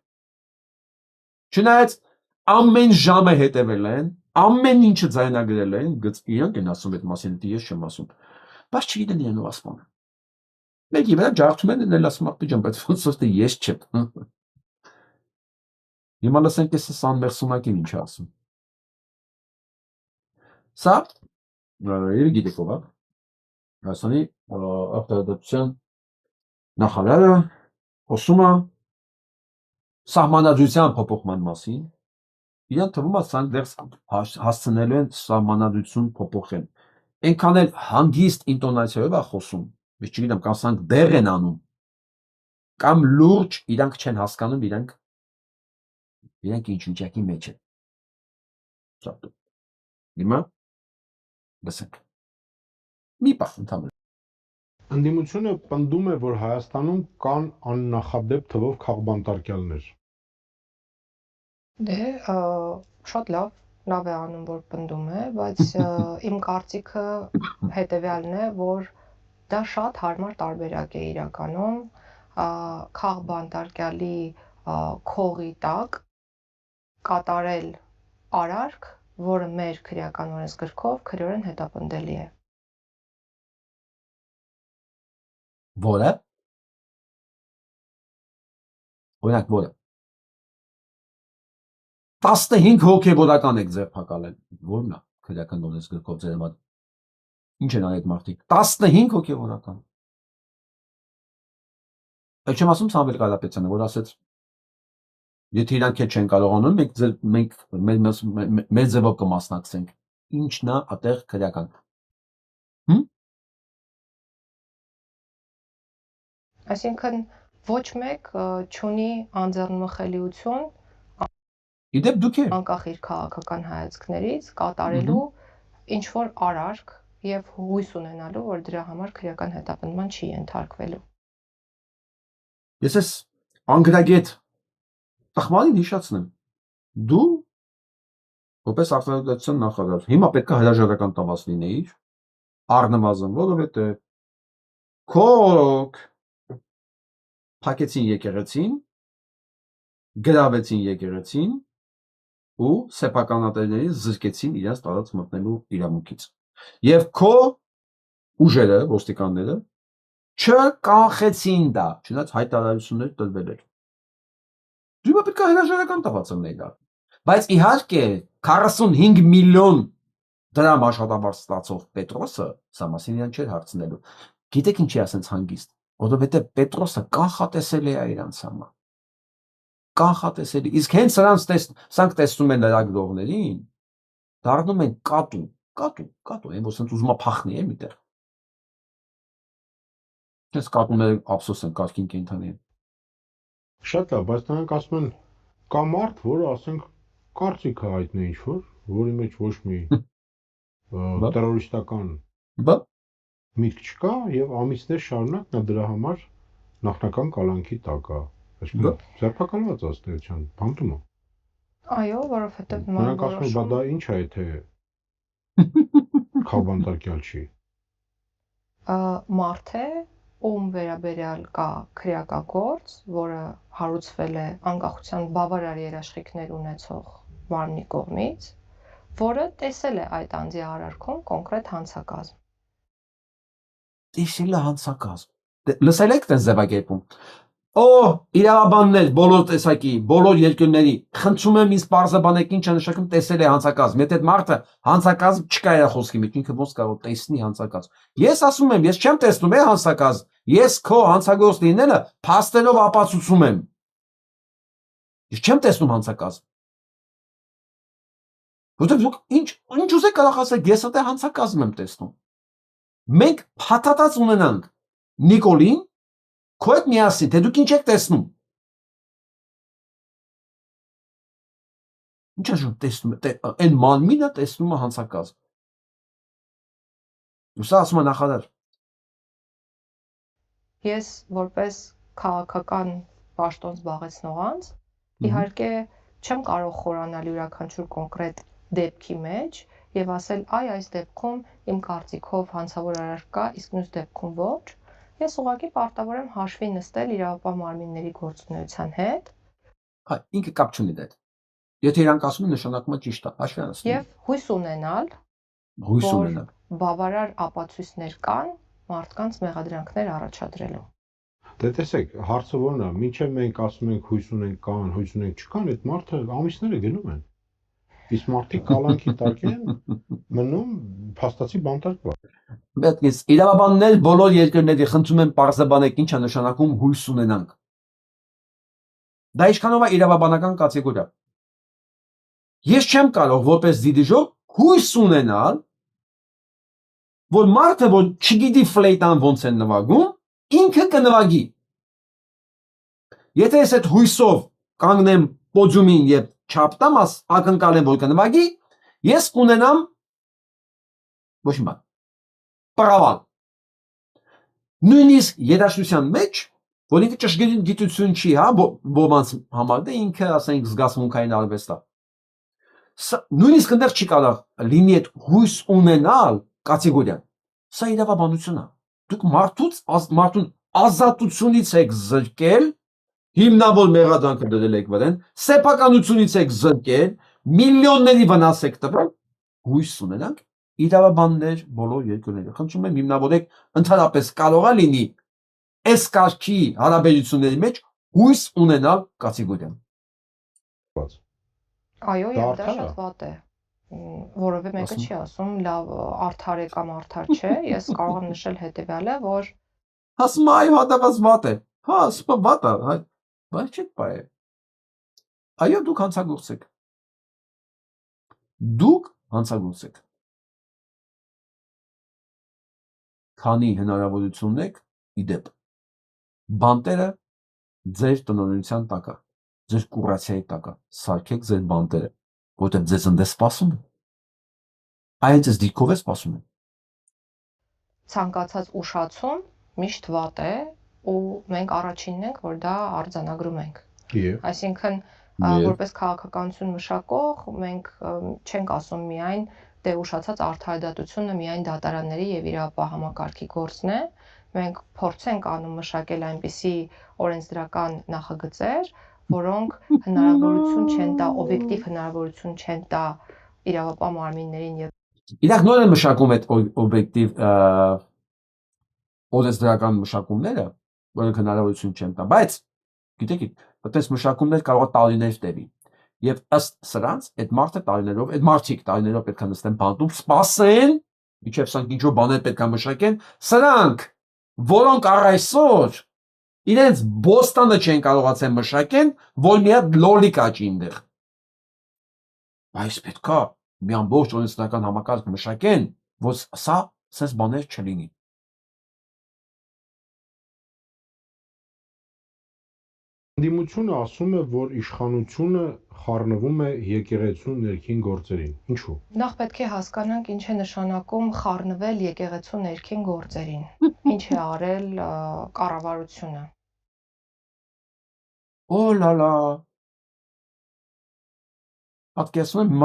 Speaker 1: Չնայած ամեն ժամը հետևել են, ամեն ինչը ձայնագրել են, իրանք են ասում այդ մասին, դե ես չեմ ասում։ Բայց չգիտեն իրեն ով սպանել։ Մեկի վրա ջարդում են էլ ասում ախտեր ջան, բայց ոնց որ ես չեմ։ Հիմա լսենք էս անմերսունակին ինչ ասում։ Սա իր գիտեք ով է։ Հայաստանի արտադրության նախարարը խոսում է սահմանադրության փոփոխման մասին։ Իրան թվում է սրանք դեռ հասցնելու են սահմանադրություն փոփոխել։ Այնքան էլ հանգիստ ինտոնացիայով է խոսում, ես չգիտեմ, կամ սրանք դեռ են անում, կամ լուրջ իրանք չեն հասկանում, իրանք ինչ ինչակի մեջ են։ Հիմա լսենք։ Մի պահ ընդհանուր։
Speaker 3: Ընդդիմությունը պնդում է, որ Հայաստանում կան աննախադեպ թվով քաղբանտարկյալներ։
Speaker 7: Դե շատ լավ է անում, որ պնդում է, բայց իմ կարծիքը հետևյալն է, որ դա շատ հարմար տարբերակ է իրականում քաղբանտարկյալի քողի տակ կատարել արարք, որը մեր քրեական օրենսգրքով քրեորեն հետապնդելի է։
Speaker 1: Որը։ Օրինակ որը։ 15 հոգևորական եք ձերբակալել։ Որն է քրեական օրենսգրքով ձեր համար։ Ինչ են այդ մարդիկ։ 15 հոգևորական։ Այդ չեմ ասում Սամվել Կարապետյանը, որ ասեց, եթե իրանք չեն կարողանում, մենք մեր ձևով կմասնակցենք։ Ինչն է այդտեղ քրեական։
Speaker 7: Այսինքն ոչ մեկ չունի անձեռնմխելիություն
Speaker 1: Իդեպ դուք եք
Speaker 7: անկախ իր քաղաքական հայացքներից կատարելու ինչ որ արարք եւ հույս ունենալու, որ դրա համար քրեական հետապնդման չի ենթարկվելու։
Speaker 1: Ես ես անգրագետ տխմարին հիշացնեմ։ Դու որպես արտադրության նախարար, հիմա պետք է հրաժարական տված լինեիր, առնվազն, որովհետեւ քո փակեցին եկեղեցին, գրավեցին եկեղեցին ու սեփականատերներին զրկեցին իրենց տարած մտնելու իրավունքից։ Եվ քո ուժերը, ոստիկանները չկանխեցին դա, չնայած հայտարարություններ տրվել էր։ Դու պետք է հրաժարական տված լինեիր։ Բայց իհարկե 45 միլիոն դրամ աշխատավարձ ստացող Պետրոսը սա մասին իրան չէր հարցնելու։ Գիտեք ինչի է ասենց հանգիստ, որովհետև Պետրոսը կանխատեսել է իրանց համար։ Կանխատեսելի, իսկ հենց սրանք տեսնում են լրագրողներին, դառնում են կատու, այն որ սենց ուզում է փախնի է միտեղ։ Ես կատուները ափսոս են կարգին կենդանի են։
Speaker 3: Շատ լավ, բայց նրանք ասում են կա մարդ, որը ասենք կարծիք է հայտնի ինչ որ, որի մեջ ոչ մի terroristական միտք չկա եւ ամիսներ շարունակ նա դրա համար նախնական կալանքի տակ է։ Այսինքն ձերբակալված է ըստեյության, բանտում է։
Speaker 7: Այո, որովհետև
Speaker 3: Նրանք ասում են, բա դա ինչ է, եթե խաբանտարկյալ չի։
Speaker 7: Մարդ է, ում վերաբերյալ կա քրեակագործ, որը հարուցվել է անկախության բավարար երաշխիքներ ունեցող մարմնի կողմից, որը տեսել է այդ անձի արարքում կոնկրետ հանցակազմ։
Speaker 1: Տեսել է հանցակազմ։ Լսել եք տես ձևակերպում։ Օ, իրավաբաններ, բոլոր տեսակի, բոլոր երկրների, խնդրում եմ ինձ պարզաբանեք ինչ է նշանակում տեսել է հանցակազմ։ Եթե այդ մարդը հանցակազմ չկա իր խոսքի մեջ, ինքը ոնց կարող տեսնի հանցակազմ։ Ես ասում եմ, ես չեմ տեսնում հանցակազմ։ Ես քո հանցագործ լինելը փաստելով ապացուցում եմ։ Ես չեմ տեսնում հանցակազմ։ Որտեղ դուք ինչ ուզեք կարող ասեք, ես այդտեղ հանցակազմ եմ տեսնում։ Մենք փաթաթած ունենանք Նիկոլին, քո հետ միասին, թե դուք ինչ եք տեսնում։ Ինչ է տեսնում, այն մանմինը տեսնում է հանցակազմ։ Ուսա ասում է նախարար։
Speaker 7: Ես որպես քաղաքական պաշտոն զբաղեցնող անձ, իհարկե չեմ կարող խորանալ յուրաքանչյուր կոնկրետ դեպքի մեջ եւ ասել, այս դեպքում իմ կարծիքով հանցավոր արարք կա, իսկ մյուս դեպքում ոչ։ Ես ուղղակի պարտավոր եմ հաշվի նստել իրավապահ մարմինների գործունեության հետ։
Speaker 1: Ինքը կապ չունի դա։ Եթե իրանք ասում են նշանակումը ճիշտ է, հաշվի անցնում։
Speaker 7: Եվ հույս ունենալ,
Speaker 1: որ
Speaker 7: բավարար ապացույցներ կան մարդկանց մեղադրանքներ առաջադրելու։
Speaker 3: Դե տեսեք, հարցը ո՞րն է, մինչև մենք ասում ենք հույս ունենք կան, հույս ունենք չկան, այդ մարդը ամիսները գնում են։ Իսկ մարդիկ կալանքի տակ են մնում փաստացի բանտարկված։
Speaker 1: Բայց ես իրավաբաններ բոլոր երկրների խնդրում եմ պարզաբանեք ինչ է նշանակում հույս ունենանք։ Դա ինչքանով է իրավաբանական կատեգորիա։ Ես չեմ կարող որպես դիդիժոր հույս ունենալ, որ մարդը, որ չգիտի ֆլեյտան ոնց են նվագում, ինքը կնվագի։ Եթե ես այդ հույսով կանգնեմ պոդիումին եւ չապտամ, ակնկալեմ, որ կնվագի, ես կունենամ ոչ մի բան։ Պարավալ։ Նույնիսկ երաժշտության մեջ, որ ինքը ճշգրիտ գիտություն չի, ոմանց համար, դե ինքը, ասենք, զգացմունքային արվեստ է։ Նույնիսկ այնտեղ չի կարող լինի այդ հույս ունենալ կատեգորիան։ Սա իրավաբանություն է։ Դուք մարդուն ազատությունից եք զրկել, հիմնավոր մեղադրանքը դրել եք վրան, սեփականությունից եք զրկել, միլիոնների վնաս եք տվել, հույս ունենանք իրավաբաններ բոլոր երկրների։ Խնդրում եմ հիմնավորեք, ընդհանրապես կարող է լինի այս կարգի հարաբերությունների մեջ հույս ունենալ կատեգորիան։
Speaker 7: Այո, եւ դա շատ վատ է, որովհետեւ մեկը չի ասում լավ արդար է կամ արդար չէ, ես կարող եմ նշել հետեւյալը, որ
Speaker 1: ասում այո, հատված վատ է։ Հա, ասում վատ է, բայց չէ բայ։ Այո, դուք հանցագործ եք։ Դուք հանցագործ եք։ Քանի հնարավորություն եք իդեպ։ Բանտերը ձեր տնօրինության տակ է, ձեր կուրացիայի տակ է, սարքեք ձեր բանտերը, որտեղ ձեզ ընդ է սպասում։ Այդ ձեզ դիրքով է սպասում։
Speaker 7: Ցանկացած ուշացում միշտ վատ է ու մենք առաջինն ենք, որ դա արձանագրում ենք։ Այսինքն, որպես քաղաքականություն մշակող, մենք չենք ասում միայն դե ուշացած արդարադատությունը միայն դատարանների եւ իրավապահ համակարգի գործն է, մենք փորձ ենք անում մշակել այնպիսի օրենսդրական նախագծեր, որոնք հնարավորություն չեն տա, օբյեկտիվ հնարավորություն չեն տա իրավապահ մարմիններին եւ
Speaker 1: Իրանք նոր են մշակում այդ օբյեկտիվ օրենսդրական մշակումները, որոնք հնարավորություն չեն տա, բայց գիտեք, այդպես մշակումներ կարող է տարիներ տևի։ Եվ ըստ սրանց այդ մարդը տարիներով, այդ մարդիկ տարիներով պետք է նստեն բանտում, սպասեն, միջև սրանք ինչ-որ բաներ պետք է մշակեն, սրանք, որոնք առ այսօր իրենց բոստանը չեն կարողացել մշակեն, որ մի հատ լոլիկ աճի այնտեղ։ Բայց պետք է մի ամբողջ օրենսդրական համակարգ մշակեն, որ սա sense բաներ չլինի։
Speaker 3: Ընդդիմությունը ասում է, որ իշխանությունը խառնվում է եկեղեցու ներքին գործերին։ Ինչու՞։
Speaker 7: Նախ պետք է հասկանանք ինչ է նշանակում խառնվել եկեղեցու ներքին գործերին։ Ինչ է արել կառավարությունը։
Speaker 1: լալա։ Պատկերացնում եմ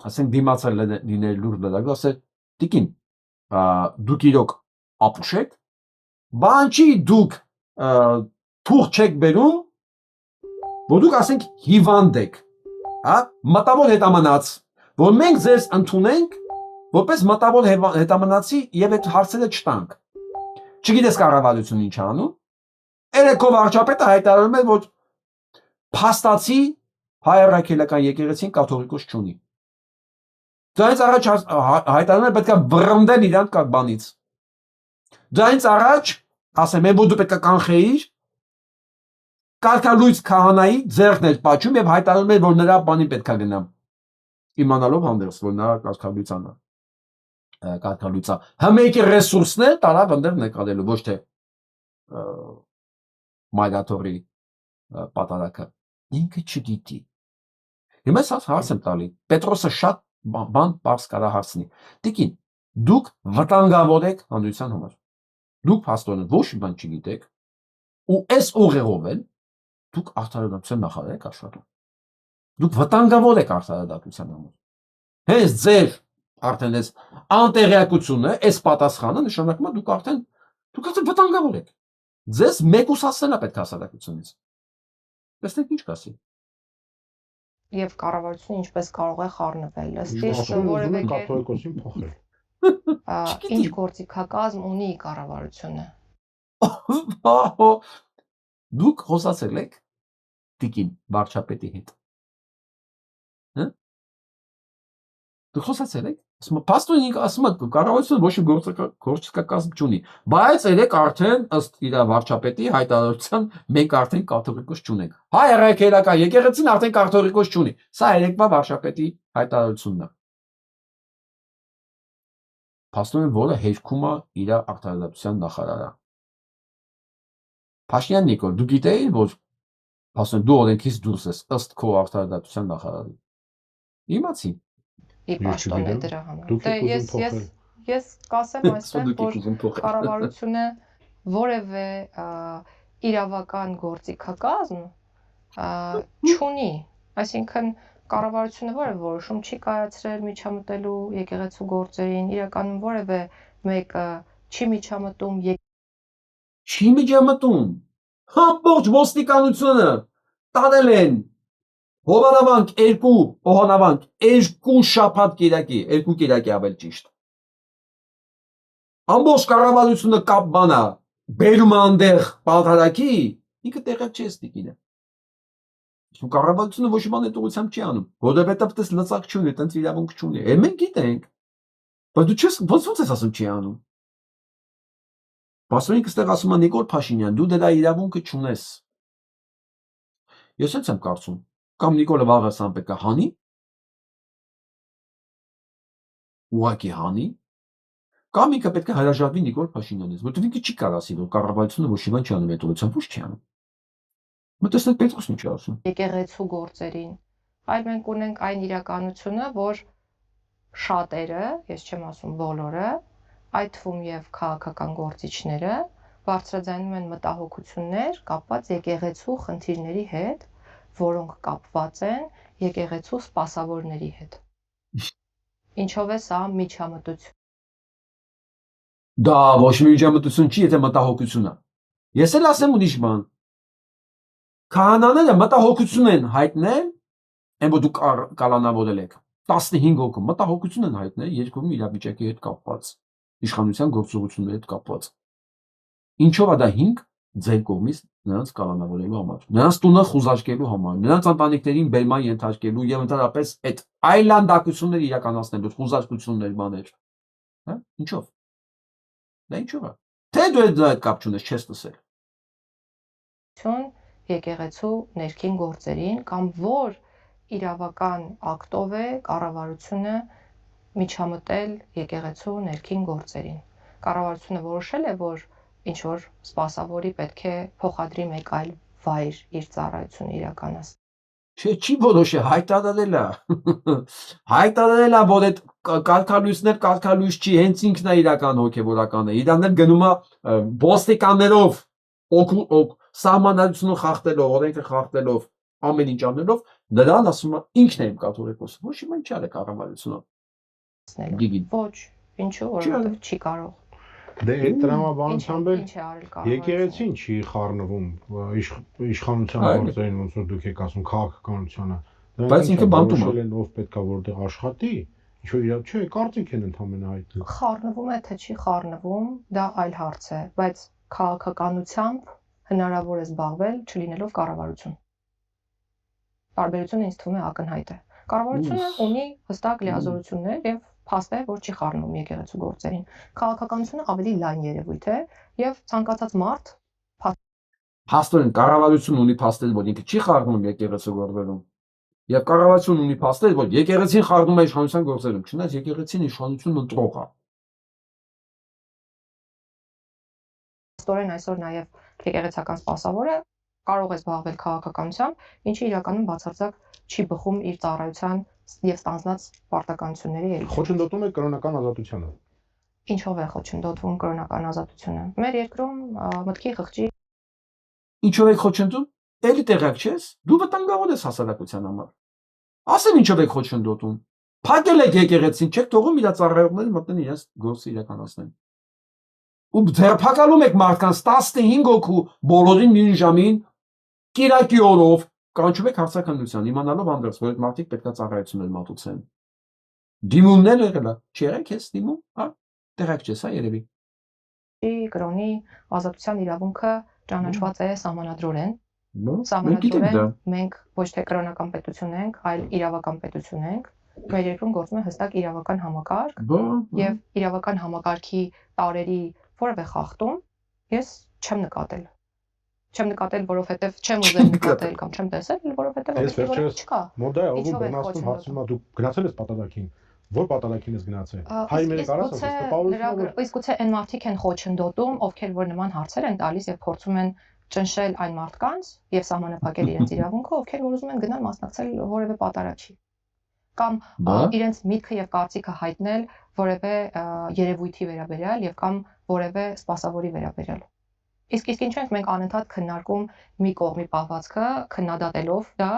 Speaker 1: ասենք դիմացել լինել լուր լրագ, ասել տիկին, դուք իրոք ապուշ եք, բան չի դուք թուղ չեք բերում, որ դուք ասենք հիվանդ եք, մտավոր հետամանած, որ մենք ձեզ ընդունենք, որպես մտավոր հետամանացի եւ այդ հարցերը չտանք։ Չգիտես կառավարությունը ինչ անում։ Երեկո վարչապետը հայտարարում է, որ փաստացի հայ առաքելական եկեղեցին կաթողիկոս չունի։ Դրանից առաջ հայտարարում է պետք է վռնդել իրանք կա բանից։ Դրանից առաջ ասեմ, որ դու պետք է կանխեիր կարգալույց քահանայի ձեռքն էր պատճում եւ հայտարարում էր, որ նրա բանի պետք է գնամ։ Իմանալով հանդերձ, որ նրա կարգալույցանա։ Կարգալույցա։ Համեկի ռեսուրսներ տարավ ընդեր նկատելու, ոչ թե մայրաթորի պատարակը։ Ինքը չգիտի։ Հիմա ես հարց եմ տալի։ Պետրոսը շատ բան բարձ կարա հարցնի։ Տիկին, դուք վտանգավոր եք հանրության համար։ Դուք փաստորեն ոչ մի բան չգիտեք, ու այս ուղեղով էլ դուք արդարադատության նախարար եք աշխատում։ Դուք վտանգավոր եք արդարադատության համար։ Հենց ձեր արդեն այս անտեղյակությունը, այս պատասխանը նշանակում է դուք արդեն վտանգավոր եք։ Ձեզ մեկուսացնել է պետք է հասարակությունից։ Տեսնեք ինչ կասի։
Speaker 7: Եվ կառավարությունը ինչպես կարող է խառնվել, ըստ որևէ
Speaker 3: կաթողիկոսին փոխել։
Speaker 7: Ինչ գործիքակազմ ունի կառավարությունը։
Speaker 1: Դուք խոսացել եք տիկին վարչապետի հետ։ Դուք խոսացել եք։ Պաստորին ինքը ասում է կառավարությունը ոչ մի գործիքակազմ չունի, բայց երեք արդեն ըստ իր վարչապետի հայտարարության մենք արդեն կաթողիկոս չունենք։ Հայ առաքելական եկեղեցին արդեն կաթողիկոս չունի։ Սա երեկվա վարչապետի հայտարարությունն է։ Պաստորին որը հերքում է իր արդարադատության նախարարը։ Փաշինյան Նիկոլ, դու գիտեի, որ պաստորին դու օրենքից դուրս ես ըստ քո արդարադատության նախարարի։ Իմացի։
Speaker 7: Պաշտոն է դրա համար։ Ես կասեմ այստեղ, որ կառավարությունը որևէ իրավական գործիքակազմ չունի, այսինքն կառավարությունը որևէ որոշում չի կայացրել միջամտելու եկեղեցու գործերին, իրականում որևէ մեկը չի միջամտում։
Speaker 1: Չի միջամտում։ Ամբողջ ոստիկանությունը տանել են Հովանավանք 2 շաբաթ կիրակի, 2 կիրակի ավել ճիշտ։ Ամբողջ կառավարությունը կապ բանա, բերում անդեղ պալթարակի, ինքը տեղակ չես տիկինը։ Իսկ կառավարությունը ոչ մի բան այդ ուղղությամբ չի անում, որովհետև դες լծակ չունի, տենց իրավունք չունի։ Մենք գիտենք, բայց դու չես ոնց ես ասում չի անում։ Պաստորին կստեղ ասում է Նիկոլ Փաշինյան, դու դրա իրավունքը չունես։ Ես հենց եմ կարծում, կամ Նիկոլը վաղը սան պետք է հանի, ուղակի հանի, կամ ինքը պետք է հրաժարվի Նիկոլ Փաշինյանից, որտեղ ինքը չի կարող ասի, որ կառավարությունը ոչ մի բան չի անում այդ ուղղությամբ, ոչ չի անում։ Մտածեք Պետրոսն ինչ ասում։
Speaker 7: Եկեղեցու գործերին, այլ մենք ունենք այն իրականությունը, որ շատերը, ես չեմ ասում բոլորը, այդ թվում եւ քաղաքական գործիչները բարձրաձայնում են մտահոգություններ կապված եկեղեցու խնդիրների հետ, որոնք կապված են եկեղեցու սպասավորների հետ։ Ինչով է սա միջամտություն։
Speaker 1: Դա ոչ մի միջամտություն չի, եթե մտահոգություն է։ Ես էլ ասեմ ուրիշ բան։ Քահանաները մտահոգություն են հայտնել, այն որ դուք կալանավորել եք 15 հոգու մտահոգություն են հայտնել երկրում իրավիճակի հետ կապված, իշխանության գործողությունների հետ կապված։ Ինչով է դա 5 ձեր կողմից նրանց կալանավորելու համար, նրանց տունը խուզարկելու համար, նրանց ընտանիքներին բերման ենթարկելու եւ ընդհանրապես այդ այլանդակությունները իրականացնելու խուզարկություններ բաներ։ Հա, ինչով։ Դա ինչով է։ Թե դու այդ կապ չունես, չես տեսել։
Speaker 7: Եկեղեցու ներքին գործերին կամ որ իրավական ակտով է կառավարությունը միջամտել եկեղեցու ներքին գործերին։ Կառավարությունը որոշել է, որ ինչ որ սպասավորի պետք է փոխադրի մեկ այլ վայր իր ծառայությունը իրականացնել։
Speaker 1: Չի որոշը հայտարարել է։ Հայտարարել է, որ այդ կարգալույս չի, հենց ինքն է իրական հոգևորականը։ Իրանն էլ գնում է ոստիկաններով սահմանադրությունը խախտելով, օրենքը խախտելով, ամեն ինչ անելով, նրան ասում է ինքն է իմ կաթողիկոսը, ոչ իմ ինչ արել կառավարությունը։ Գիգին։
Speaker 7: Ոչ, ինչու, որովհետև չի կարող։
Speaker 3: Դե այդ տրամաբանությամբ էլ
Speaker 7: Ինչ է արել կառավարությունը։
Speaker 3: եկեղեցին չի խառնվում իշխանության գործերին, ոնց որ դուք եք ասում, քաղաքականությանը։
Speaker 1: Բայց ինքը բանտում է։
Speaker 3: Ով պետքա որտեղ աշխատի, ինչ որ իրավ չէ, կարծիք են ընդհանրապես հայտնել։
Speaker 7: Խառնվում է, թե չի խառնվում, դա այլ հարց է, բայց քաղաքականությամբ հնարավոր է զբաղվել չլինելով կառավարություն։ Տարբերությունը ինձ թվում է ակնհայտ է։ Կառավարությունը ունի հստակ լիազորություններ եւ փաստ է, որ չի խառնում եկեղեցու գործերին։ Քաղաքականությունը ավելի լայն երևույթ է եւ ցանկացած մարդ
Speaker 1: Փաստորեն կառավարությունը ունի փաստեր, որ ինքը չի խառնում եկեղեցու գործերում։ Եվ կառավարությունը ունի փաստեր, որ եկեղեցին խառնում է իշխանության գործերում, չնայած եկեղեցին իշխանությունն ընտրող է։
Speaker 7: Փաստորեն այսօր նաեւ եկեղեցական սպասավորը կարող է զբաղվել քաղաքականությամբ, ինչը իրականում բացարձակ չի բխում իր ծառայության եւ ստանձնած պարտականությունների հետ։
Speaker 3: Խոչընդոտում է կրոնական ազատությունը։
Speaker 7: Ինչով է խոչընդոտվում կրոնական ազատությունը։ Մեր երկրում մտքի խղճի
Speaker 1: Ինչով եք խոչընդոտում։ Էլի տեղակ չես։ Դու վտանգավոր ես հասարակության համար։ Ասեմ ինչով եք խոչընդոտում։ Փակել եք եկեղեցին, չեք թողում իր ծառայողները մտնեն իրենց գործը իրականացնեն։ Ու ձերբակալում եք մարդկանց 15 հոգու բոլորին նույն ժամին կիրակի օրով կանչում եք հարցաքննության, իմանալով անդրս, որ այդ մարդիկ պետքա ծառայություններ մատուցեն։ Դիմումներ եղել է, չի եղեք ես դիմում, հա, տեղակ չես, հա, երևի։
Speaker 7: կրոնի ազատության իրավունքը ճանաչված է սահմանադրորեն։
Speaker 1: Մենք
Speaker 7: Սահմանադրորեն մենք ոչ թե կրոնական պետություն ենք, այլ իրավական պետություն ենք։ Մեր երկրում գործում է հստակ իրավական համակարգ, եւ իրավական համակարգի տարերի որևէ խախտում ես չեմ նկատել։ Չեմ նկատել, որովհետեւ չեմ ուզել նկատել կամ չեմ տեսել, որովհետեւ չկա։
Speaker 3: Մոդայ ով բռնացնում հարցում է դու գնացել ես պատատակին։ Որ պատատակին ես գնացել։ Հայ մեր կարաս
Speaker 7: Իսկ գուցե այն մարդիկ են խոչընդոտում, ովքեր որ նման հարցեր են տալիս եւ փորձում են ճնշել այն մարդկանց եւ սահմանափակել իրենց իրավունքը, ովքեր որ ուզում են գնալ մասնակցել որևէ պատարագի կամ իրենց միտքը եւ կարծիքը հայտնել որևէ երևույթի վերաբերյալ եւ կամ որևէ սպասավորի վերաբերյալ։ Իսկ ինչու ենք մենք անընդհատ քննարկում մի կողմի պահվածքը, քննադատելով դա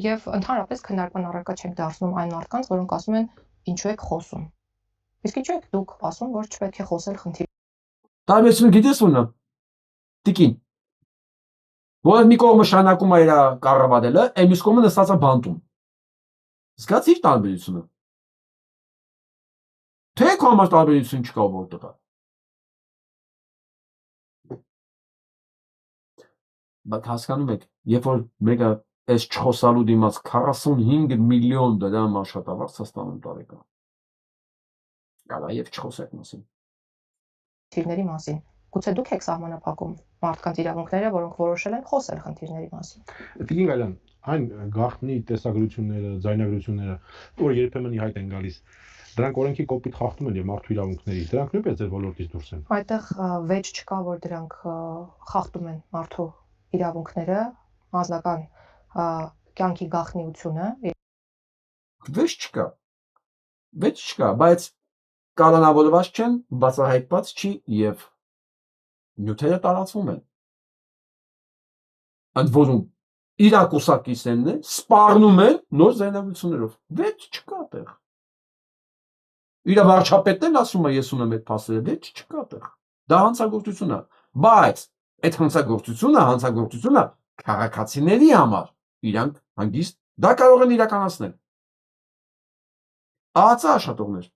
Speaker 7: եւ ընդհանրապես քննարկման առարկա չենք դարձնում այն մարդկանց, որոնք ասում են ինչու եք խոսում։ Իսկ ինչու եք դուք ասում, որ չպետք է խոսել խնդիրի։
Speaker 1: Տարբերությունը գիտես ո՞րն է։ Տիկին։ Որ մի կողմը շանակում է իր կառավարելը, այն մյուս կողմը նստած է բանտում։ Զգացի՞ր տարբերությունը։ Թե քո համար տարբերություն չկա որտեղ։ Բայց հասկանում եք, երբ որ մեկը այս չխոսալու դիմաց 45 միլիոն դրամ աշխատավարձ է ստանում տարեկան։ Կարա եւ չխոսեք մասին։
Speaker 7: Խնդիրների մասին։ Գուցե դուք եք սահմանափակում մարդկանց իրավունքները, որոնք որոշել են խոսել խնդիրների մասին։
Speaker 3: Տիկին Գալյան, այն գաղտնի տեսագրությունները, ձայնագրությունները, որ երբեմն ի հայտ են գալիս, դրանք օրենքի կոպիտ խախտում են եւ մարդու իրավունքների։ Դրանք նույնպես ձեր ոլորտից դուրս են։
Speaker 7: Այդտեղ վեճ չկա, որ դրանք խախտում են մարդու իրավունքները, անձնական կյանքի գաղտնիությունը։
Speaker 1: Վեճ չկա։ Վեճ չկա, բայց կանոնավորված չեն, բացահայտված չի եւ նյութերը տարածվում են։ Ընդ որում իրակուսակիցներն են սպառնում են նոր ձայնագրություններով։ Վեճ չկա տեղ։ Իր վարչապետն ասում է ես ունեմ այդ փաստերը, վեճ չկա տեղ։ Դա հանցագործություն է, բայց այդ հանցագործությունը քաղաքացիների համար իրանք հանգիստ դա կարող են իրականացնել։ Ահա աշխատողներ։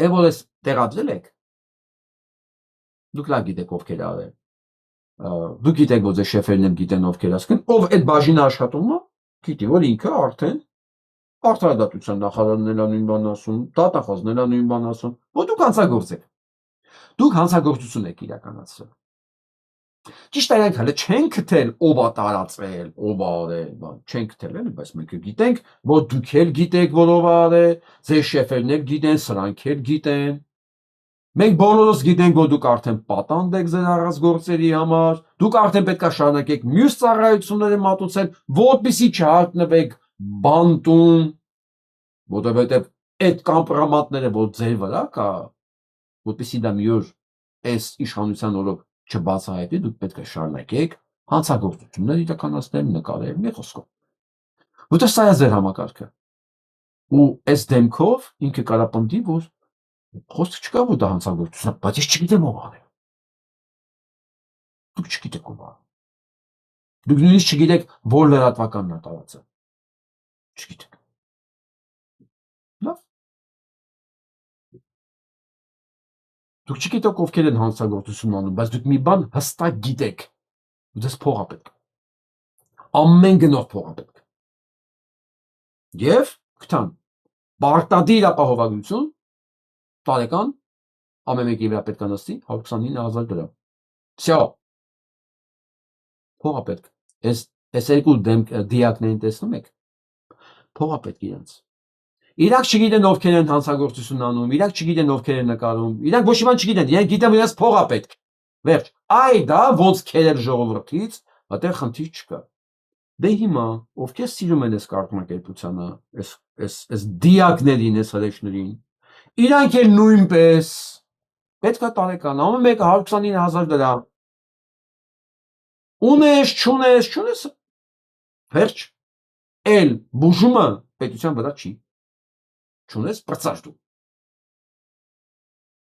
Speaker 1: Որ ես տեղադրել եք, դուք լավ գիտեք ովքեր արել։ Դուք գիտեք, որ ձեր շեֆերն եմ գիտեն ովքեր ասեն, ով այդ բաժինը աշխատում է, գիտի, որ ինքը արդեն արդարադատության նախարարն էլ նույն բան ասում, դատախազն էլ նույն բան ասում, որ դուք հանցագործ եք։ Դուք հանցագործություն եք իրականացրել։ Ճիշտ է, հələ չենք գտել ով է տարածել, ով է արել, չենք գտել, բայց մենք գիտենք, որ դուք էլ գիտեք, որ ով է արել, ձեր շեֆերն էլ գիտեն, սրանք էլ գիտեն։ Մենք բոլորս գիտենք, որ դուք արդեն պատանդ եք ձեր առած գործերի համար, դուք արդեն պետք է շարունակեք մյուս ծառայությունները մատուցել, որպեսզի չհարտնվեք բանտում, որովհետև այդ կամպրոմատները, որ ձեր վրա կա, որպեսզի դա մի օր այս իշխանության օրոք չբացահայտի, դուք պետք է շարունակեք հանցագործություններ իրականացնել, նկարել, մի խոսքով։ Որտեղ սա է ձեր համակարգը։ Ու այս դեմքով ինքը կարա պնդի, որ խոսք չկա, որ դա հանցագործություն է, բայց ես չգիտեմ ով է։ Դուք չգիտեք ով է։ Դուք նույնիսկ չգիտեք, որ լրատվականն է տարածը։ Չգիտեք։ Լավ։ Դուք չգիտեք ովքեր են հանցագործություն անում, բայց դուք մի բան հստակ գիտեք։ Դες փող է պետք։ Ամեն գնով փող է պետք։ Եվ կտան պարտադիր ապահովագրություն տարեկան ամեն մեկի վրա պետք է նստի 129,000 դրամ։ Всё։ Փող է պետք։ Այս երկու դիակներին տեսնում եք։ Փող է պետք իրենց։ Իրանք չգիտեն ովքեր են հանցագործություն անում, իրանք չգիտեն ովքեր են նկարում, իրանք ոչ մի բան չգիտեն, իրենք գիտեն որ իրենց փող է պետք։ Վերջ։ Այ դա ոնց քերել ժողովրդից, այդտեղ խնդիր չկա։ Դե հիմա ովքեր սիրում են այս կարգնակերպությանը, այս դիակներին, այս հրեշներին, իրանք էլ նույնպես պետք է տարեկան, ամեն մեկը 129,000 դրամ։ Ունես, չունես, վերջ։ Էլ բուժումը պետության վրա չի։ Չունես, պրծաշ դու։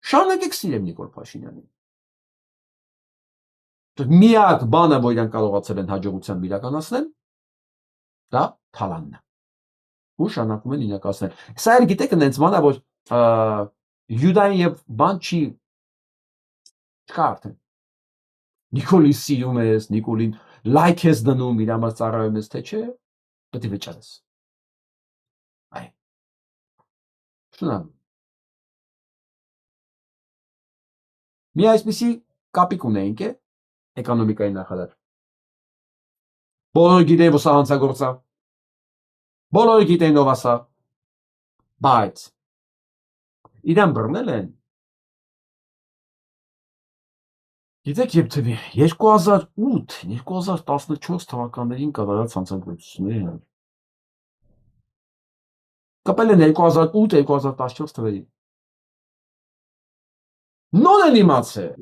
Speaker 1: Շարունակեք սիրել Նիկոլ Փաշինյանին։ Միակ բանը, որ իրանք կարողացել են հաջողությամբ իրականացնել, դա թալանն է։ Ու շարունակում են իրականացնել։ Սա էլ գիտեք, այնց բան է, որ Յուդային եւ բան չի չկա արդեն։ Նիկոլին սիրում ես, Նիկոլին լայք ես դնում, իր համար ծառայում ես, թե չէ, պետք է վճարես։ Այ։ Շնորհակալ։ Մի այսպիսի կապիկ ունեինք է էկոնոմիկայի նախարար։ Բոլորը գիտեն, որ սա հանցագործ է։ Բոլորը գիտեն ով է սա։ Բայց իրան բռնել են։ Գիտեք, երբ թվի 2008-2014 թվականներին կատարած հանցագործությունների են։ Կապել են 2008-2014 թվերին։ Նոր են իմացել։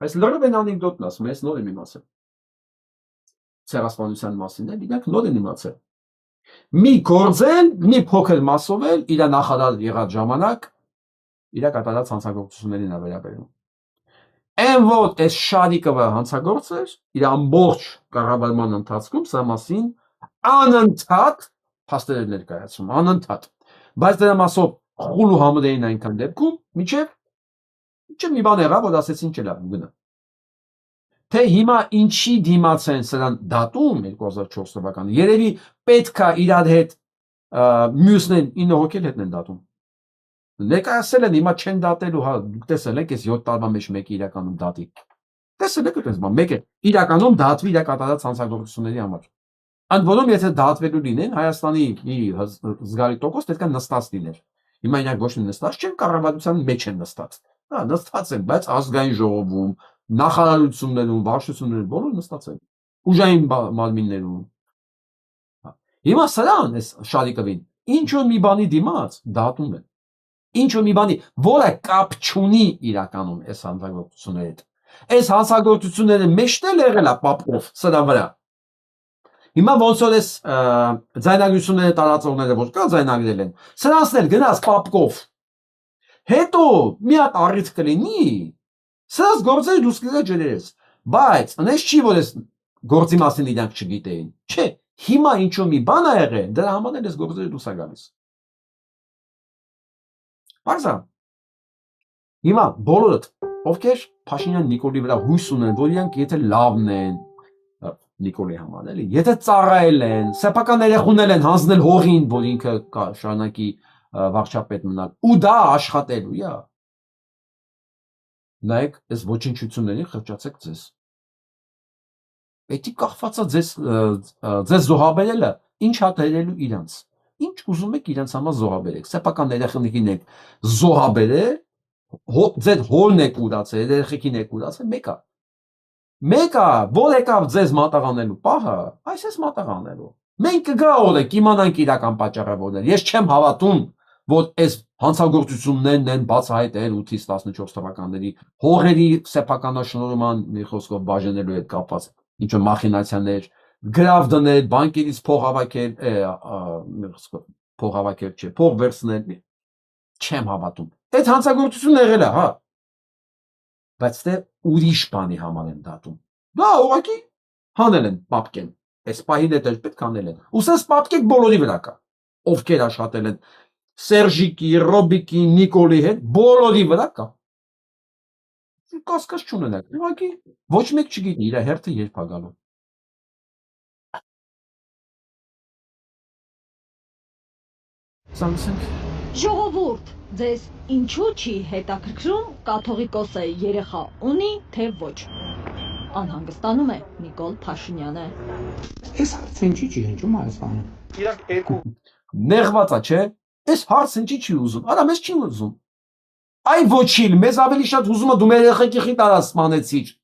Speaker 1: Այս լրիվ են անեկդոտն ասում, ես նոր եմ իմացել։ Ցեղասպանության մասին էլ իրանք նոր են իմացել։ Մի գործել, մի փոքր մասով էլ իր նախարար եղած ժամանակ իր կատարած հանցագործություններին է վերաբերում։ Այն որ այս Շարիկովը հանցագործ էր, իր ամբողջ կառավարման ընթացքում սա մասին անընդհատ փաստեր էր ներկայացում, անընդհատ։ Բայց դրա մասով խուլ ու համրեին այնքան դեպքում, միջև մի բան եղավ, որ ասեցին չէ լավ, գնա։ Թե հիմա ինչի դիմաց են սրան դատում 2004 թվականը, երևի պետքա իրար հետ մյուսներն 9 հոգել հետն են դատում։ Ներկայացել են, հիմա չեն դատելու, հա, դուք տեսել եք, այս 7 տարվա մեջ մեկը իրականում դատի։ Տեսել եք այդպես բան, մեկը իրականում դատվի իր կատարած հանցագործությունների համար։ Ընդ որում, եթե դատվելու լինեն, Հայաստանի մի զգալի տոկոս պետք է նստած լիներ։ Հիմա իրանք ոչ մի նստած չեն, կառավարության մեջ են նստած։ Հա, նստած են, բայց ազգային ժողովում, նախարարություններում, վարչություններում բոլոր նստած են։ Ուժային մարմիններում։ Հիմա սրան, այս Շարիկովին, ինչ որ մի բանի դիմաց դատում են։ Ինչ որ մի բանի, որը կապ չունի իրականում այս հանցագործությունների հետ։ Այս հանցագործությունները մեջտել եղել է Պապկով սրան վրա։ Հիմա ոնց որ այս ձայնագրությունները տարածողները որ կա ձայնագրել են, սրանցն էլ գնաց Պապկով։ Հետո մի հատ առիթ կլինի, սրանց գործերը դուրս կգա ջրերես, բայց այնպես չի որ այս գործի մասին իրանք չգիտեին։ Չէ, հիմա ինչ որ մի բան ա եղել, դրա համար էլ այս գործերը դուրս ա գալիս։ Բարձա։ Հիմա բոլորդ, ովքեր Փաշինյան Նիկոլի վրա հույս ունեն, որ իրանք եթե լավն են, Նիկոլի համար էլի, եթե ծառայել են, սեփական երեխուներ են հանձնել հողին, որ ինքը շարունակի վարչապետ մնալ, ու դա աշխատելու է։ Նայեք, այս ոչնչություններին խրճացեք ձեզ։ Էդի կախվածա ձեզ զոհաբերելը, ինչ հատերելու իրանց։ Ինչ ուզում եք իրանց համար զոհաբերեք։ Սեփական երեխեքին եք զոհաբերել, ձեր հորն եք ուրացել, երեխեքին եք ուրացել, մեկա, որ եկավ ձեզ մատաղանելու պահը, այս էս մատաղանելու։ Մենք կգա օրը կիմանանք իրական պատճառավորներ։ Ես չեմ հավատում, որ այս հանցագործություններն են բացահայտել 8-ից 14 թվականների հողերի սեփականաշնորհման մի խոսքով բաժանելու հետ կապված ինչ-որ մախինացիաներ, գրավ դնել, բանկերից փող հավաքել, փող վերցնել, չեմ հավատում։ Այդ հանցագործությունն եղել է, հա։ Բայց դե ուրիշ բանի համար են դատում։ Դա ուղղակի հանել են պապկեն։ Այս պահին էլ պետք անել են։ Ուսես պապկեք բոլորի վրա կա։ Ովքեր աշխատել են Սերժիկի, Ռոբիկի, Նիկոլի հետ, բոլորի վրա կա։ Կասկած չունենակ։ Ուղղակի ոչ մեկ չգիտի իր հերթը երբ է գալու։ Սամսունգ
Speaker 8: Ժողովուրդ, ձեզ ինչու չի հետաքրքրում կաթողիկոսը երեխա ունի, թե ոչ։ Անհանգստանում է Նիկոլ Փաշինյանը։
Speaker 4: Այս հարցը ինչի չի հնչում Հայաստանում։
Speaker 9: Իրանք երկու
Speaker 1: նեղված է, չէ՞։ Այս հարցը ինչի չի ուզում։ Արա մեզ չի ուզում։ Այ ոչինչ, մեզ ավելի շատ ուզում է դու մեր երեխեքի խիտ արած սպանեցիր։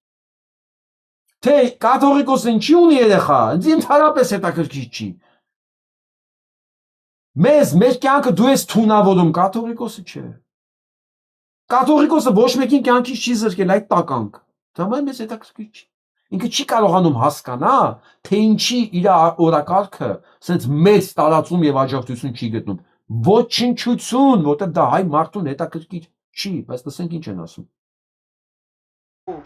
Speaker 1: Թե կաթողիկոսը ինչի ունի երեխա, ինձ ընդհանրապես հետաքրքիր չի։ Մեր կյանքը դու ես թունավորում, կաթողիկոսը չէ։ Կաթողիկոսը ոչ մեկին կյանքից չի զրկել այդ տականք։ Դա մեզ հետաքրքիր չի։ Ինքը չի կարողանում հասկանա, թե ինչի իր օրակարգը սենց մեծ տարածում եւ աջակցություն չի գտնում։ Ոչնչություն, որտեղ դա հայ մարդուն հետաքրքիր չի, բայց լսենք ինչ են ասում։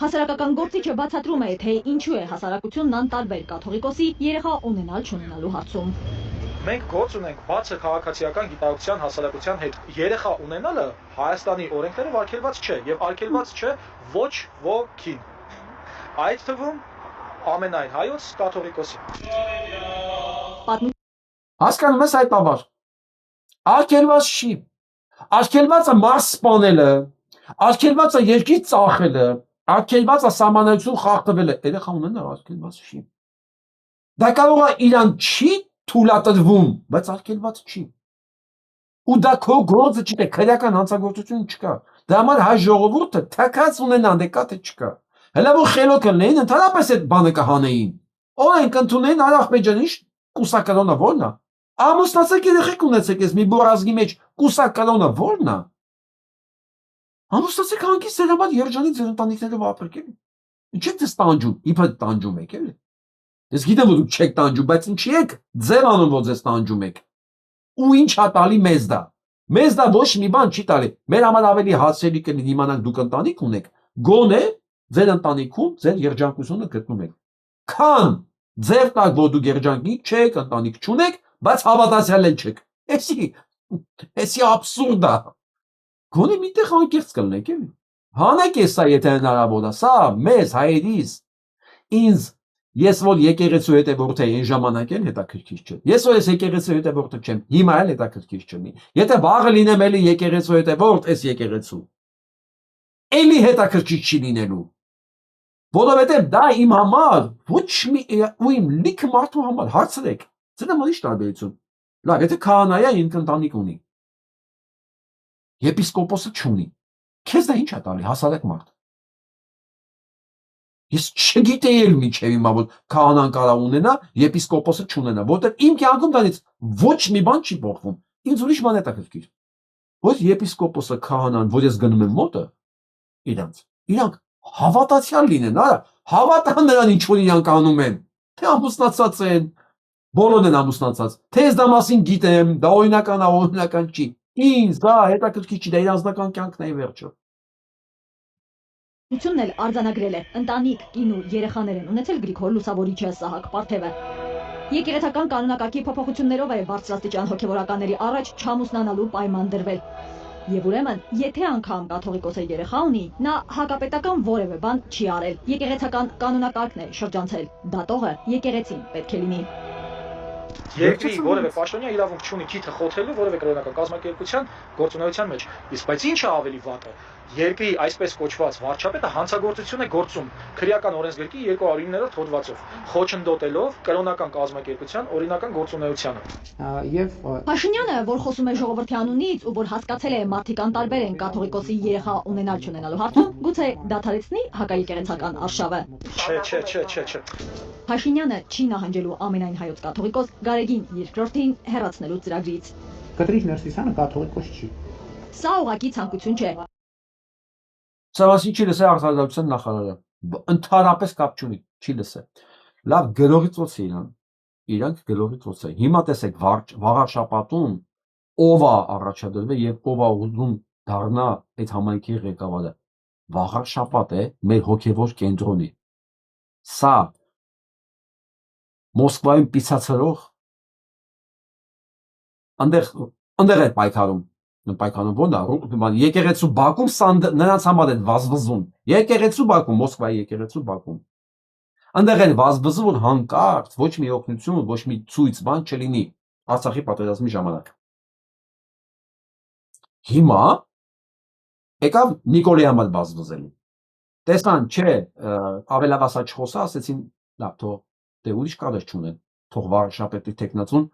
Speaker 8: Հասարակական գործիչը բացատրում է, թե ինչու է հասարակությունն անտարբեր կաթողիկոսի երեխա ունենալ-չունենալու հարցում։
Speaker 9: Մենք գործ ունենք բացը քաղաքացիական գիտակցության հասարակության հետ։ Երեխա ունենալը Հայաստանի օրենքները արգելված չէ եւ արգելված չէ ոչ ոքին։ Այդ թվում ամենայն հայոց կաթողիկոսին։
Speaker 1: Հասկանում ես այդ բաբար։ Արգելված չի։ Արգելված է մարդ սպանելը, արգելված է երկիր ծախելը, արգելված է սահմանություն խախտվելը, երեխա ունենալ արգելված չի։ Դա կարող է իրան չի թույլատրվում, բայց արգելված չի։ Ու դա քո գործը չի, թե քրեական հանցագործություն չկա։ Դա համար հայ ժողովուրդը թաքած ունենան, դե կա թե չկա։ Հələ որ խելոք լինեին, ընդհանրապես այդ բանը կհանեին։ Օրենք ընդունեին Արախմեջան, ինչ կուսակալոնը ո՞րն է։ Ամուսնացեք երեխեք ունեցեք, ես մի բորազգի մեջ կուսակալոնը ո՞րն է։ Ամուսնացեք հանգիստ ձեր համար երջանիկ ձեր ընտանիքներով ապրեք էլի։ Ինչ եք դες տանջում, իբր տանջում եք էլի։ Ես գիտեմ որ դուք չեք տանջում, բայց ինչի եք ձեր անում որ ձեզ տանջում եք։ Ու ինչ է տալի մեզ դա։ Մեզ դա ոչ մի բան չի տալի։ Մեր համար ավելի հասցելի կլինի իմանանք դուք ընտանիք ունեք, գոնե ձեր ընտանիքում ձեր երջանկությունը գտնում եք։ Քան ձեր տակ որ դուք երջանիկ չեք, ընտանիք չունեք, բայց հավատացյալ էլ չեք։ Էսի աբսուրդ է։ Գոնե միտեղ անկեղծ կլնեք էլի։ Հանեք էսա եթե հնարավոր է, սա մեզ հայերիս ինձ ես որ եկեղեցու հետևորդ եմ այն ժամանակ էլ հետաքրքիր չէ։ Ես որ ես եկեղեցու հետևորդը չեմ, հիմա էլ հետաքրքիր չունի։ Եթե վաղը լինեմ էլի եկեղեցու հետևորդ, այս եկեղեցու էլի հետաքրքիր չի լինելու։ Որովհետև դա իմ համար ոչ մի ու իմ լիքը մարդու համար հարցրեք։ Ձեր համար ի՞նչ տարբերություն։ Լավ, եթե քահանայա ինքը ընտանիք ունի։ Եպիսկոպոսը չունի։ Քեզ դա ինչ է տալի հասարակ մարդ։ Ես չգիտեի էլ մինչև հիմա որ քահանան կարա ունենա, եպիսկոպոսը չունենա, որտեղ իմ կյանքում դրանից ոչ մի բան չի փոխվում։ Ինձ ուրիշ բան է հետաքրքիր։ Որ եպիսկոպոսը քահանան, որ ես գնում եմ մոտը, իրանք հավատացյալ լինեն, արա, հավատան նրան ինչ որ իրանք անում են։ Թե ամուսնացած են, բոլորն են ամուսնացած։ Թե ես դա մասին գիտեմ, դա օրինական է, օրինական չի։ Ինձ դա հետաքրքիր չի, դա իր անձնական կյանքն է վերջը։
Speaker 8: Ությունն էլ արձանագրել է ընտանիք, կին ու երեխաներ են ունեցել Գրիգոր Լուսավորիչը Սահակ Պարթևը։ Եկեղեցական կանոնակարգի փոփոխություններով է բարձրաստիճան հոգևորականների առաջ չամուսնանալու պայման դրվել։ Եվ ուրեմն, եթե անգամ կաթողիկոսը երեխա ունի, նա հակապետական որևէ բան չի արել։ Եկեղեցական կանոնակարգն է շրջանցել։ Դատողը եկեղեցին պետք է լինի։
Speaker 9: Երկրի որևէ պաշտոնյա իրավունք չունի քիթը խոթելու որևէ կրոնական կազմակերպության գործունեության մեջ։ Իսկ բայց ինչը ավելի վատ է, երկրի այսպես կոչված վարչապետը հանցագործություն է գործում քրեական օրենսգրքի 209-րդ հոդվածով, խոչընդոտելով կրոնական կազմակերպության օրինական գործունեությանը։
Speaker 4: Եվ
Speaker 8: Փաշինյանը, որ խոսում է ժողովրդի անունից ու որ հասկացել է մարդիկ անտարբեր են կաթողիկոսի երեխա ունենալ-չունենալու հարցում, գուցե դադարեցնի հակաեկեղեցական արշավը։
Speaker 9: Չէ։
Speaker 8: Փաշինյանը չի նահանջելու ամենայն հայոց կաթողիկոս Գարեգին II-ին հեռացնելու ծրագրից։
Speaker 4: Կտրիչ ներսիսանը կաթողիկ ոչ չի։
Speaker 8: Սա ուղղակի ցանկություն չէ։
Speaker 1: Սա մասի չի լսել արտադրության նախարարը։ Ընդհանրապես կապ չունի, չի լսել։ Լավ գրողից ոնց է իրան։ Իրանք գրողից ոնց է։ Հիմա տեսեք վաղարշապատում ով է առաջադրվել եւ ով է ուզում դառնա այդ համայնքի ղեկավարը։ Վաղարշապատ է մեր հոգևոր կենտրոնի։ Սա Մոսկվայում պիցացրող այնտեղ է պայքարում ոնց է եկեղեցու Բաքում նրանց համար են վազվզում եկեղեցու Բաքում Մոսկվայի եկեղեցու Բաքում այնտեղ են վազվզում որ հանկարծ ոչ մի օգնություն ոչ մի ցույց բան չլինի Արցախի պատերազմի ժամանակ հիմա եկավ Նիկոլի համար վազվզելու տեսան չէ ավելավասա չխոսա ասեցին լավ թող դե ուրիշ կadr չունեն թող վարշապետի տեխնացուն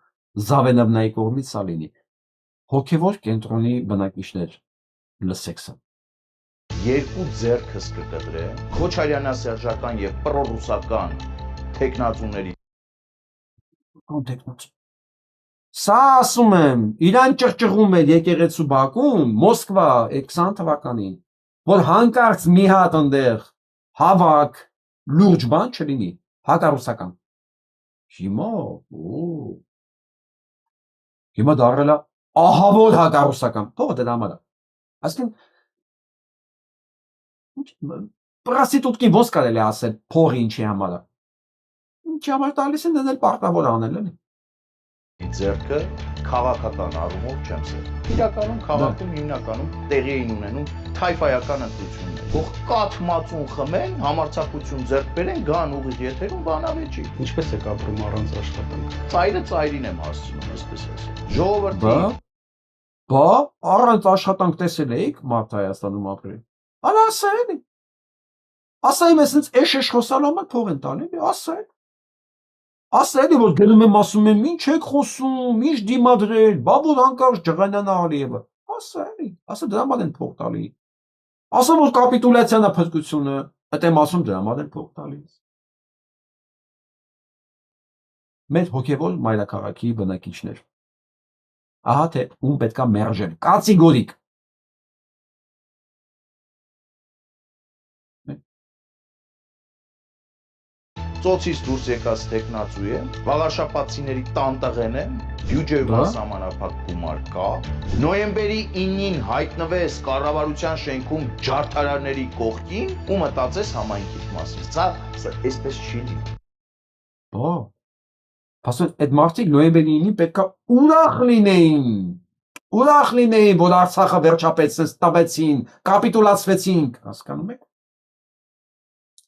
Speaker 1: Զավենովնայի կողմից սա լինի հոգևոր կենտրոնի բնակիչներ լսեք սա
Speaker 10: երկու ձեռքս կկտրե Քոչարյանասերժական եւ պրոռուսական տեխնացուների
Speaker 1: Սա ասում եմ իրան ճղճղում էր եկեղեցու Բաքում Մոսկվա 20 թվականին որ հանկարծ մի հատ այնտեղ հավաք լուրջ բան չլինի հակառուսական հիմա դարել է ահավոր հակառուսական փողը դրա համար է այսինքն պրոստիտուտկին ոնց կարելի է ասել փողը ինչի համար է ինչի համար տալիս են դնել պարտավոր անել էլի
Speaker 10: ձեռքը քաղաքական առումով չեմ սեր իրականում քաղաքում հիմնականում տեղի էին ունենում թայֆայական ընտրություններ ող կաթմածուն խմեն համարձակություն ձեռք բերեն գան ուղիղ եթերում բանավեճի
Speaker 3: Ինչպես եք ապրում առանց աշխատանք
Speaker 10: ծայրը ծայրին եմ հասցնում այսպես ասել ժողովրդի
Speaker 1: բա առանց աշխատանք տեսել եք մարդ Հայաստանում ապրել Արա ասա եմ էշ խոսալ համար փող են տալի ասել որ գնում եմ ասում եմ ինչ եք խոսում ինչ դիմադրել բա որ հանկարծ ջղանյանա Ալիևը ասա դրա համար են փող տալի ասա որ կապիտուլյացիան է փրկությունը այդ եմ ասում դրա համար են փող տալիս մեր հոգևոր մայրաքաղաքի բնակիչներ ահա թե ում պետքա մերժել կատեգորիկ
Speaker 10: ծոցից դուրս եկած տեխնացու է, վաղարշապատցիների տանտղեն է, բյուջեյով սահմանափակ գումար կա, նոյեմբերի 9-ին հայտնվես կառավարության շենքում ջարդարարների կողքին ու մտածես համայնքի մասին։ Սա այսպես չի լինի։
Speaker 1: Ասում այդ մարդիկ նոյեմբերի 9-ին պետքա ուրախ լինեին, որ Արցախը վերջապես տվեցին, կապիտուլացվեցինք, հասկանում եք։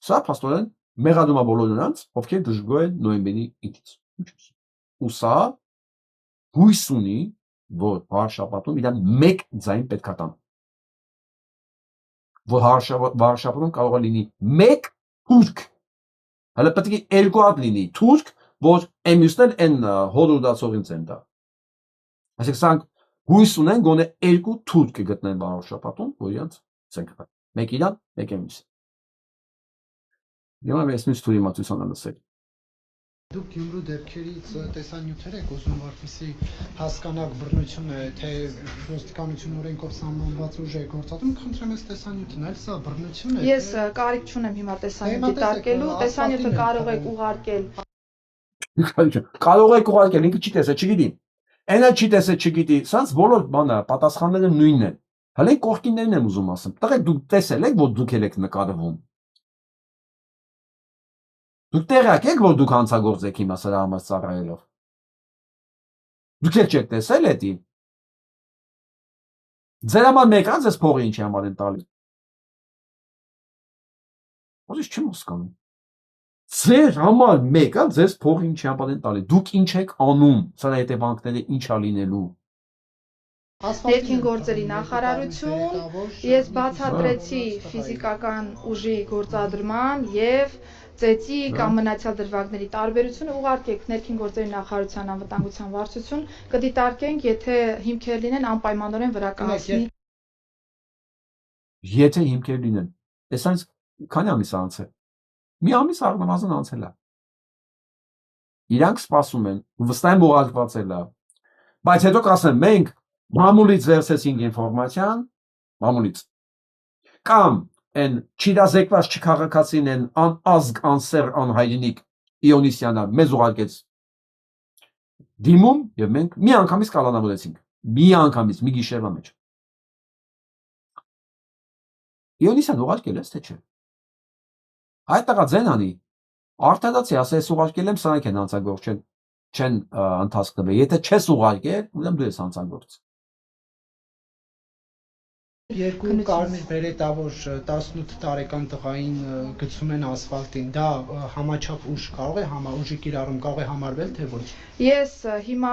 Speaker 1: Սա փաստորեն մեղադում է բոլոր նրանց, ովքեր դժգոհ են նոյեմբերի 9-ից։ Ու սա հույս ունի, որ վարշապատում իրան մեկ ձայն պետքա տան։ Որ վարշապատում կարող է լինի մեկ թուրք։ Հələ պետք է երկու հատ լինի թուրք, որ էմյուսներ են հորդորացողին ցեն տա։ Այսինքն սրանք հույս ունեն գոնե երկու թուրք կգտնեն վարշապատում, որ իրանց ցեն կտա։ Մեկ իրան, մեկ էմյուս։ Հիմա ես մյուս թուրի մատուցանը լսել։
Speaker 11: Դուք Գյումրու դեպքերից տեսանյութեր եք ուզում որպեսզի հասկանաք բռնությունը, թե ոստիկանությունը օրենքով սահմանված ուժ է գործադրում, խնդրեմ ես տեսանյութն այլ սա բռնություն է։
Speaker 12: Ես կարիք չունեմ հիմա տեսանյութ դիտարկելու, տեսանյութը կարող եք ուղարկել։
Speaker 1: Կարող եք ուղարկել, ինքը չի տեսել, չգիտի։ Այնա չի տեսել, չգիտի, սրանց բոլոր բանը, պատասխանները նույնն են։ Հələ կողքիններն եմ ուզում ասեմ։ Տղեկ դուք տեսել եք, որ դուք եք նկարվում։ Դուք տեղյակ եք, որ դուք հանցագործ եք հիմա սրա համար ծառայելով։ Դուք եք չեք տեսել էդի։ Ձեր համար մեկը ձեզ փողը ինչի համար են տալի։ Ո՞րից չեմ հասկանում։ Ձեր համար մեկը ձեզ փողը ինչի համար են տալի։ Դուք ինչ եք անում, սրա հետևանքները ինչ է լինելու։
Speaker 12: Ներքին գործերի նախարարություն, ես բացատրեցի ֆիզիկական ուժի գործադրման եւ ծեծի կամ մնացյալ դրվագների տարբերությունը ուղարկեք ներքին գործերի նախարարության անվտանգության վարչություն կդիտարկենք, եթե հիմքեր լինեն անպայմանորեն վրա կհասնի։
Speaker 1: Եթե հիմքեր լինեն, այսինքն քանի ամիս անցել։ Մի ամիս առնվազն անցել է։ Իրանք սպասում են, վստահ եմ ուղարկված է լավ։ Բայց հետո կասեմ, մենք մամուլից վերցեցինք ինֆորմացիան, մամուլից, կամ են չիրազեկված չքաղաքացին են անազգ, անսեր, անհայրենիք Իոնիսյանը մեզ ուղարկեց դիմում և մենք մի անգամից կալանավորեցինք, մի անգամից, մի գիշերվա մեջ։ Իոնիսյան ուղարկել ես, թե չէ։ Այդ տղա ձեն անի, արդարացի, ասա ես ուղարկել եմ, սրանք են հանցագործ չեն ընթացքնվել, եթե չես ուղարկել, ուրեմն դու ես հանցագործ։
Speaker 11: Երկու կարմիր բերետավոր 18 տարեկան տղային գցում են ասֆալտին, դա համաչափ ուժ կարող է ուժի կիրառում կարող է համարվել, թե ոչ։
Speaker 12: Ես հիմա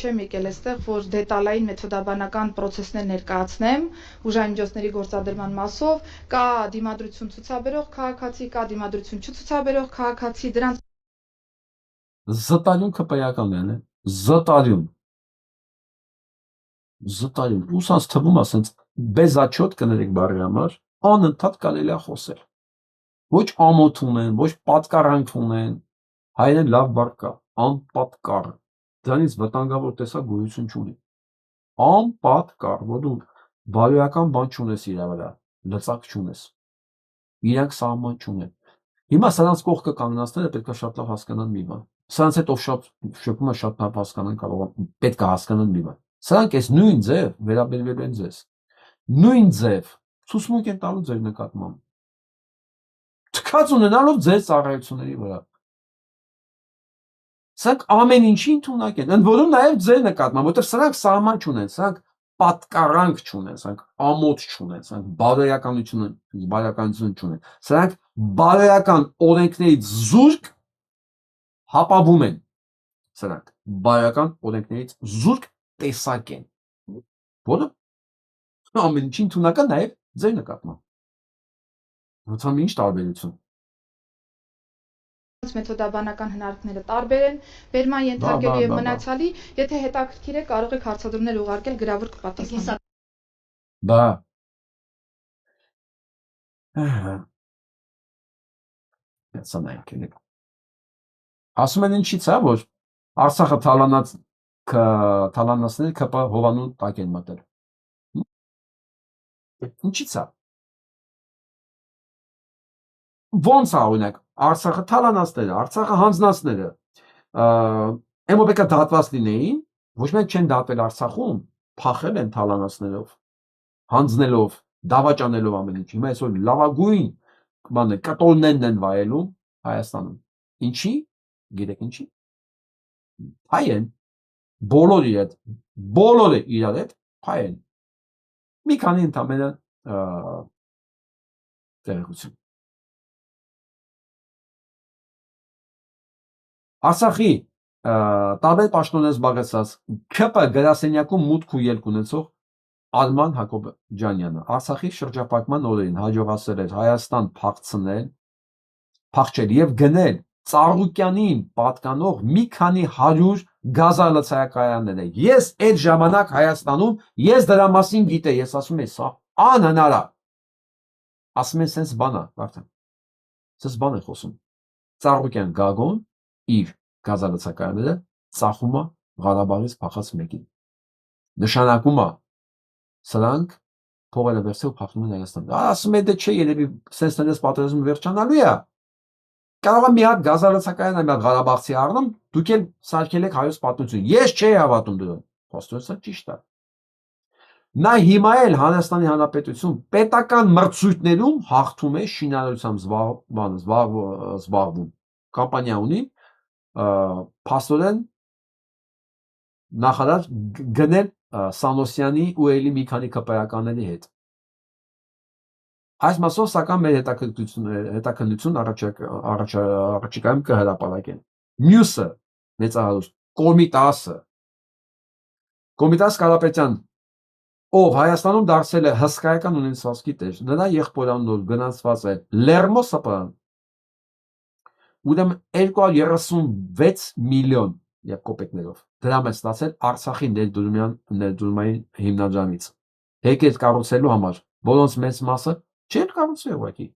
Speaker 12: չեմ եկել այստեղ, որ դետալային մեթոդաբանական պրոցեսներ ներկայացնեմ ուժային միջոցների գործադրման մասով, կա դիմադրություն ցուցաբերող քաղաքացի, կա դիմադրություն չցուցաբերող քաղաքացի, դրանց
Speaker 1: Զտարյուն քպայականն է, զտարյուն, ուսանց թվում ասենց բեզաչոտ կներեք բարի համար, անընդհատ կարելի է խոսել, ոչ ամոթ ունեն, ոչ պատկարանք ունեն, հայերեն լավ բառ կա, անպատկառ, դրանից վտանգավոր տեսակ գոյություն չունի, անպատկառ, որ դու բարոյական բան չունես իրա վրա, լծակ չունես, իրանք սահման չունեն, հիմա սրանց կողքը կանգնածները պետք է շատ լավ հասկանան մի բան, սրանց հետ ով շատ շփում է շատ լավ հասկանան կարող պետք է հասկանան մի բան, սրանք այս նույն ձև վերաբերվելու են ձեզ, նույն ձև ցուցմունք են տալու ձեր նկատմամբ, թքած ունենալով ձեր ծառայությունների վրա, սրանք ամեն ինչի ընդունակ են, ընդ որում նաև ձեր նկատմամբ, որտեղ սրանք սահման չունեն, սրանք պատկարանք չունեն, սրանք ամոթ չունեն, սրանք բարոյականություն չունեն, սրանք բարոյական օրենքներից զուրկ հապավում են, սրանք բարոյական օրենքներից զուրկ տեսակ են, որը ամեն ինչի ընդունական նաև ձեր նկատմամբ, ոնց ինչ տարբերություն։
Speaker 12: մեթոդաբանական հնարքները տարբեր են, վերման ենթարկելու և մնացալի, եթե հետաքրքիր է կարող եք հարցադրումներ ուղարկել գրավոր կպատասխանեմ։
Speaker 1: Բա։ Սա նայենք ենք։ Ասում են ինչից է, որ Արցախը թալանացնել ԿՊ Հովանու տակ են մտել։ Ինչից է։ Ոնց է օրինակ Արցախը թալանացները, Արցախը հանձնածները, ԵՄՊԿ դատված լինեին, ոչ մեկ չեն դատվել Արցախում, փախել են թալանացներով, հանձնելով, դավաճանելով ամեն ինչ։ Հիմա այսօր լավագույն բանը կտորներն են վայելում Հայաստանում։ Ինչի՞, գիտեք ինչի՞։ Հայ են, բոլորը իրար հետ հայ են։ Մի քանի ընդամենը տեղեկություն։ Արցախի տարբեր պաշտոններ զբաղեցած ԿՊ գրասենյակում մուտք ու ելք ունեցող Արման Հակոբյանը Արցախի շրջափակման օրերին հաջողացել էր Հայաստան փախչել եւ գնել Ծառուկյանին պատկանող մի քանի 100 գազալցայակայաններ։ Ես այդ ժամանակ Հայաստանում ես դրա մասին գիտեի, ես ասում եմ, սա անհնար է։ Ասում են sense բան է, վարդան։ Sense բան է խոսում։ Ծառուկյան Գագոն իր գազալցակայանները ծախում է Ղարաբաղից փախած մեկին։ Նշանակում է սրանք փողերը վերցրել ու փախնում են Հայաստան։ Ասում են դե չէ, երևի sense ներս պատերազմը վերջանալու է։ Կարող է մի հատ գազալցակայան մի հատ Ղարաբաղցի առնում, դուք էլ սարքել եք հայոց պատմություն։ Ես չէի հավատում դրան։ Փաստորեն սա ճիշտ է։ Նա հիմա էլ Հայաստանի Հանրապետություն պետական մրցույթներում հաղթում է շինարարությամբ զբաղվում։ Կամպանիա ունի, փաստորեն նախարար գնել Սանոսյանի ու էլի մի քանի ԿՊ-ականների հետ։ Այս մասով սակայն մեր հետաքննություն առաջիկայում կհրապարակեն։ Մյուսը մեծահարուստ Կոմիտաս Կարապետյան, ով Հայաստանում դարձել է հսկայական ունեցվածքի տեր, նրա եղբորանով գնացված է Լերմո սպան, ուրեմն 236 միլիոն եւ կոպեկներով դրամ է ստացել Արցախի ներդրումային հիմնադրամից։ Հեկետ կառուցելու համար, որոնց մեծ մասը չեն կառուցել ուղղակի։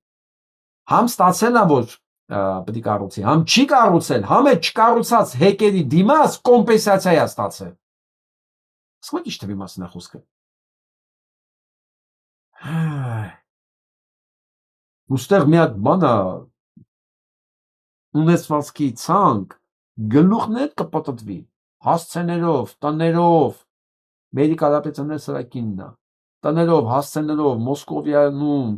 Speaker 1: Համ ստացել է, որ պետք է կառուցի, համ չի կառուցել, համ է չկառուցած հեկերի դիմաց կոմպենսացիա է ստացել։ Սկսում եք ինչ թվի մասին է խոսքը։ Ուստեղ մի հատ բան է ունեցվածքի ցանկ գլուխներ կպտտվի հասցեներով, տներով, Մերի Կարապետյանների սրակինն է, տներով, հասցեներով, Մոսկովիայում,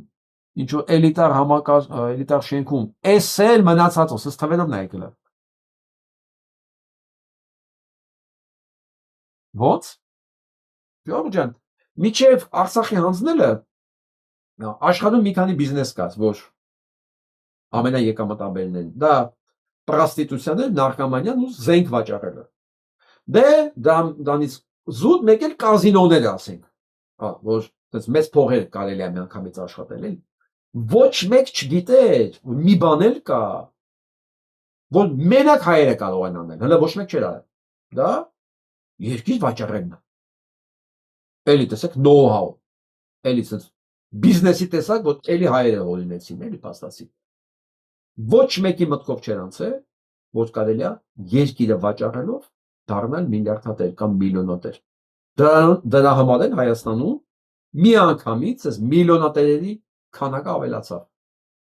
Speaker 1: ինչ որ էլիտար շենքում, էս էլ մնացածով, սս թվերով նա եկել է։ Ո՞նց։ Ժողովուրդ ջան, միջև Արցախի հանձնելը աշխարհում մի քանի բիզնես կա, որ ամենաեկամտաբերն են։ Դա պրոստիտուցիան, նարկոմանիան ու զենք վաճառելը։ Դե դրանից զուտ մեկ էլ կազինոները, ասենք, որ այդպես մեծ փողեր կարելի է միանգամից աշխատել, էլի։ Ոչ մեկ չգիտեր, մի բան էլ կա, որ մենակ հայերը կարող են անել, հələ ոչ մեկ չէր արել։ Դա երկիր վաճառելն է։ Էլի տեսեք know-how, էլի sense բիզնեսի տեսակ, որ էլի հայերը հորինեցին, էլի փաստացի։ Ոչ մեկի մտքով չեր անցել, որ կարելի է երկիրը վաճառելով դառնալ միլիարդատեր կամ միլիոնատեր։ Դրա համար էլ Հայաստանում մի անգամից այս միլիոնատերերի քանակը ավելացավ։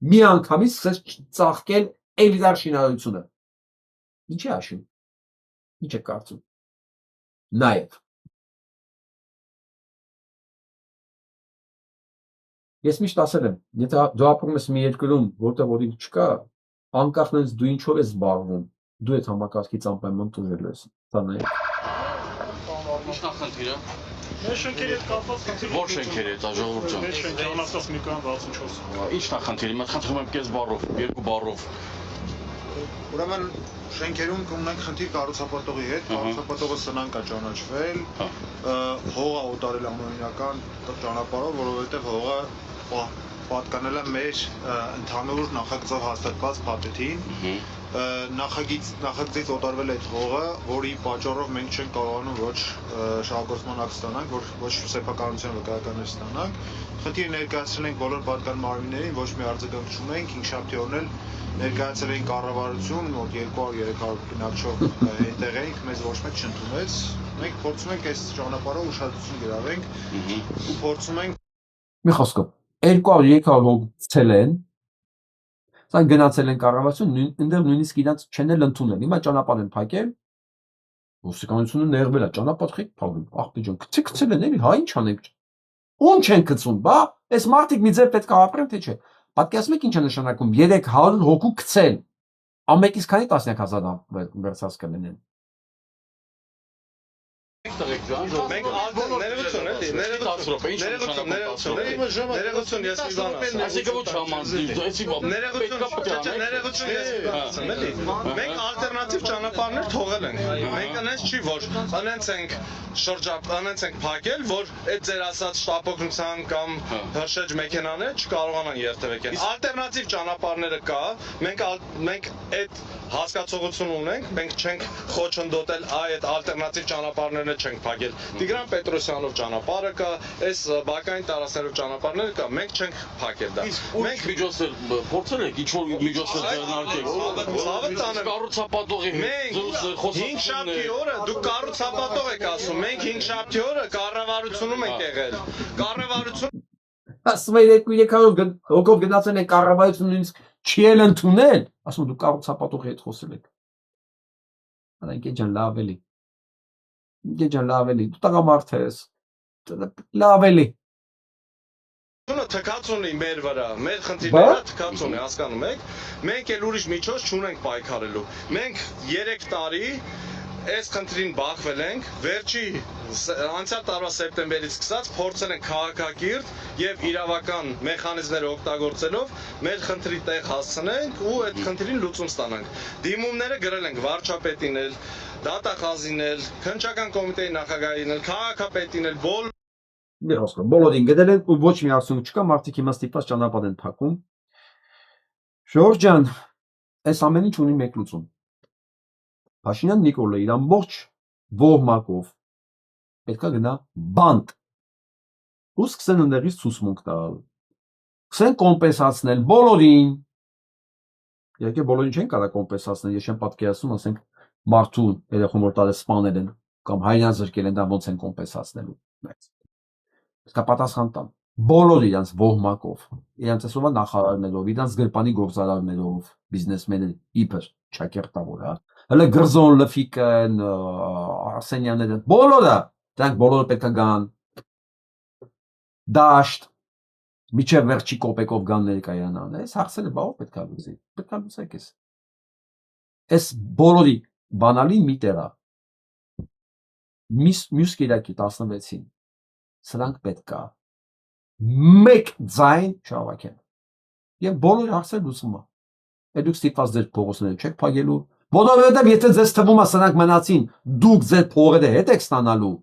Speaker 1: Մի անգամից սկսեց ծաղկել էլիտար շինարարությունը։ Ինչ է հաշվում։ Ինչ է կարծում։ Նաև ես միշտ ասել եմ, եթե դու ապրում ես մի երկրում, որտեղ ոդինք չկա, անկախ նրանից դու ինչով ես զբաղվում, դու այդ համակարգից անպայման տուժելու ես։ Դա նաև։
Speaker 13: Ինչ նախնդիրը։
Speaker 9: Մեր շենքերի հետ կապված խնդիր։
Speaker 13: Որ շենքերի հետ, ժողովուրդ ջան։
Speaker 9: Մեր շենքի անաստած մի կան 64։
Speaker 13: Ինչ նախնդիրը։ Մենք խնդրում եմ կես բառով, երկու բառով։
Speaker 3: Ուրեմն շենքերում ունենք խնդիր կառուցապատողի հետ, կառուցապատողը սնանկ է ճանաչվել, հողը օտարել ամենական ճանապարհով, որովհետև հողը պատկանել է մեր ընդհանուր նախագծով հաստատված փաթեթին, նախագծից օտարվել է այդ հողը, որի պատճառով մենք չենք կարողանում ոչ շահագործման ակտ ստանանք, ոչ սեփականության վկայականներ ստանանք։ Խնդիրը ներկայացրել ենք բոլոր պատկան մարմիններին, ոչ մի արձագանք չունենք, հինգշաբթի օրն էլ ներկայացրել ենք կառավարություն, որ 200-300 գնացող այնտեղ ենք, մեզ ոչ մեկ չընդունեց։ Մենք փորձում ենք այս ճանապարհով ուշադրություն գրավենք ու փորձում ենք
Speaker 1: Մի խոսքով 200-300 հոգ ցել են, սա գնացել են կառավարություն, այնտեղ նույնիսկ իրանց չեն էլ ընդունել։ Հիմա ճանապարհ են փակել, ոստիկանությունը ներվել է, ճանապարհ խիկ փակում, աղբի ջան, գցել են, էլի, հա ինչ անենք։ Ո՞նչ են գցում, բա, այս մարդիկ մի ձև պետք է ապրեն, թե չէ։ Պատկերացնում եք ինչ է նշանակում 300 հոգու գցել, ամեկից քանի տասնյակ հազար վերցած կլինեն։
Speaker 13: Մենք ներողություն էլի, ներողություն, ես մի բան ասեմ։ Այսինքն ոչ համանձին, ներողություն ես մի բան ասեմ, էլի։ Մենք ալտերնատիվ ճանապարհներ թողել ենք։ Մենք այնպես չի, որ անենց ենք փակել, որ այդ ձեր ասած շտապօգնության կամ հրշեջ մեքենաները չկարողանան երթևեկեն։ Ալտերնատիվ ճանապարհները կա, մենք այդ հասկացողություն ունենք, մենք չենք խոչընդոտել այդ ալտերնատիվ ճանապարհները չենք փակել։ Տիգրան Պետրոսյանով ճանապարհը կա, այս բակային տարածքներով ճանապարհները կա, մենք չենք փակել դա։ Մենք միջոցներ փորձել ենք ինչ-որ միջոցներ ձեռնարկել։ Կառուցապատողի հետ 5 շաբթի օրը դուք կառուցապատող եք ասում, մենք 5 շաբթի օրը կառավարությունում ենք եղել։ Կառավարություն
Speaker 1: Ասում է 200 հոգով գնացել են կառավարություն նույնիսկ չի էլ ընդունել, ասում դու կառուցապատողի հետ խոսել եք։ Անենք ջան լավ էլի։ Ջան լավ էլի, դու տղամարդ ես։ Լավ էլի։
Speaker 13: Դու թքած ունի մեր վրա, մեր խնդիրները թքած ունի, հասկանում եք։ Մենք էլ ուրիշ միջոց չունենք պայքարելու։ Մենք 3 տարի այս խնդրին բախվել ենք, վերջի անցյալ տարվա սեպտեմբերից սկսած փորձել ենք քաղաքակիրթ եւ իրավական մեխանիզմներ օգտագործելով մեր խնդրի տեղ հասցնենք ու այդ խնդրին լուծում ստանանք։ Դիմումները գրել ենք վարչապետին էլ, դատախազին էլ, քննչական կոմիտեի նախագահին էլ, քաղաքապետին էլ,
Speaker 1: բոլորին գտել են ու ոչ մի արդյունք չկա, մարդիկ հիմա ստիպված ճանապարհ են փակում։ Ժորժ ջան, այս ամեն ինչ ունի մեկ լուծում։ Փաշինյան Նիկոլը իր ամբողջ ոհմակով պետքա գնա բանտ ու սկսեն ընդերից ցուսմունք տալ։ Սկսեն կոմպենսացնել բոլորին։ Իհարկե բոլորին չեն կարող կոմպենսացնել, ես չեմ պատկերացնում, ասենք մարդու երախոմ որ տարե սպանել են, կամ հայրենան զրկել են, դա ոնց են կոմպենսացնելու։ Իսկ պատասխան տան։ Բոլոր իրենց ոհմակով, իրենց այսօրվա նախարարներով, իրենց գրպանի գործարարներով, բիզնեսմեններ իբր ճակերտավոր, հա։ Հələ Գրզոն, Լֆիկն, Արսենյանները, բոլորը, դրանք բոլորը պետք է գան դաշտ, միջև վերջի կոպեկով գան ներկայանան, այս հարցերը բաղով պետք է լուծի, պետք է լուծեք ես։ Այս բոլորի բանալին մի տեղ է, մյուս կիրակի 16-ին, սրանք պետք է մեկ ձայն շավակեն, և բոլորի հարցեր լուծում է, դուք ստիպված ձեր փողոցները չեք փակելու, որովհետև եթե ձեզ թվում է սրանք մնացին, դուք ձեր փողերը հետ եք ստանալու,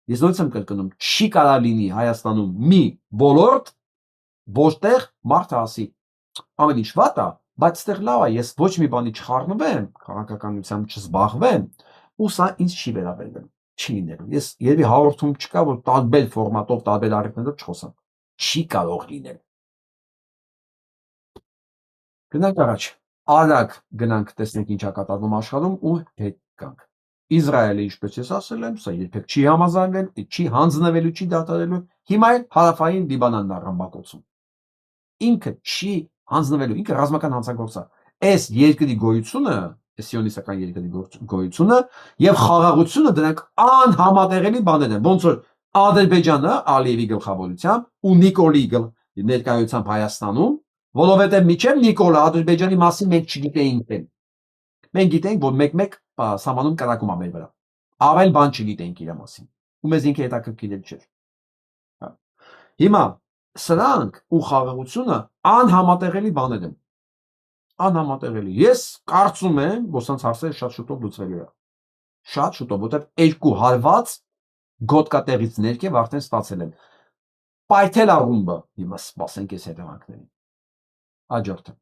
Speaker 1: ես նորից եմ կրկնում, չի կարող լինի Հայաստանում մի ոլորտ, որտեղ մարդը ասի, ամեն ինչ վատ է, բայց ստեղ լավ է, ես ոչ մի բանի չխառնվեմ, քաղաքականությամբ չզբաղվեմ, ու սա ինձ չի վերաբերվելու, չի լինելու, ես երևի հաղորդում չկա, որ տարբեր ֆորմատով, տարբեր առիթներով չխոսեմ, չի կարող լինել։ Գնանք առաջ, արագ գնանք տեսնենք ինչ է կատարվում աշխարհում ու հետ գանք։ Իսրայելը, ինչպես ես ասել եմ, սա երբեք չի համաձայնվել, չի հանձնվելու, չի դադարելու, հիմա էլ հարավային Լիբանանն է ռմբակոծում։ Ինքը չի հանձնվելու, ինքը ռազմական հանցագործ է։ Այս երկրի գոյությունը, այս սիոնիստական երկրի գոյությունը եւ խաղաղությունը դրանք անհամատեղելի բաներ են, ոնց որ Ադրբեջանը Ալիևի գլխավորությամբ ու Նիկոլի ներկայությամբ Հայաստանում, որովհետեւ միջև Նիկոլը Ադրբեջանի մասին մենք չգիտեինք։ Մենք գիտենք, որ մեկ-մեկ սահմանում կրակում է մեր վրա։ Ավել բան չգիտենք իր մասին։ Ու մեզ ինքը հետաքրքիր չէր։ Հիմա սրանք ու խաղաղությունը անհամատեղելի բաներ են։ Անհամատեղելի։ Ես կարծում եմ, որ սրանց հարցերը շատ շուտով լուծվելու է։ Շատ շուտով, որտեղ երկու հարված գոտկատեղից ներքև արդեն ստացել են։ Պայթել աղումբը, հիմա սպասենք այս հետևանքներին։ Աջորդը։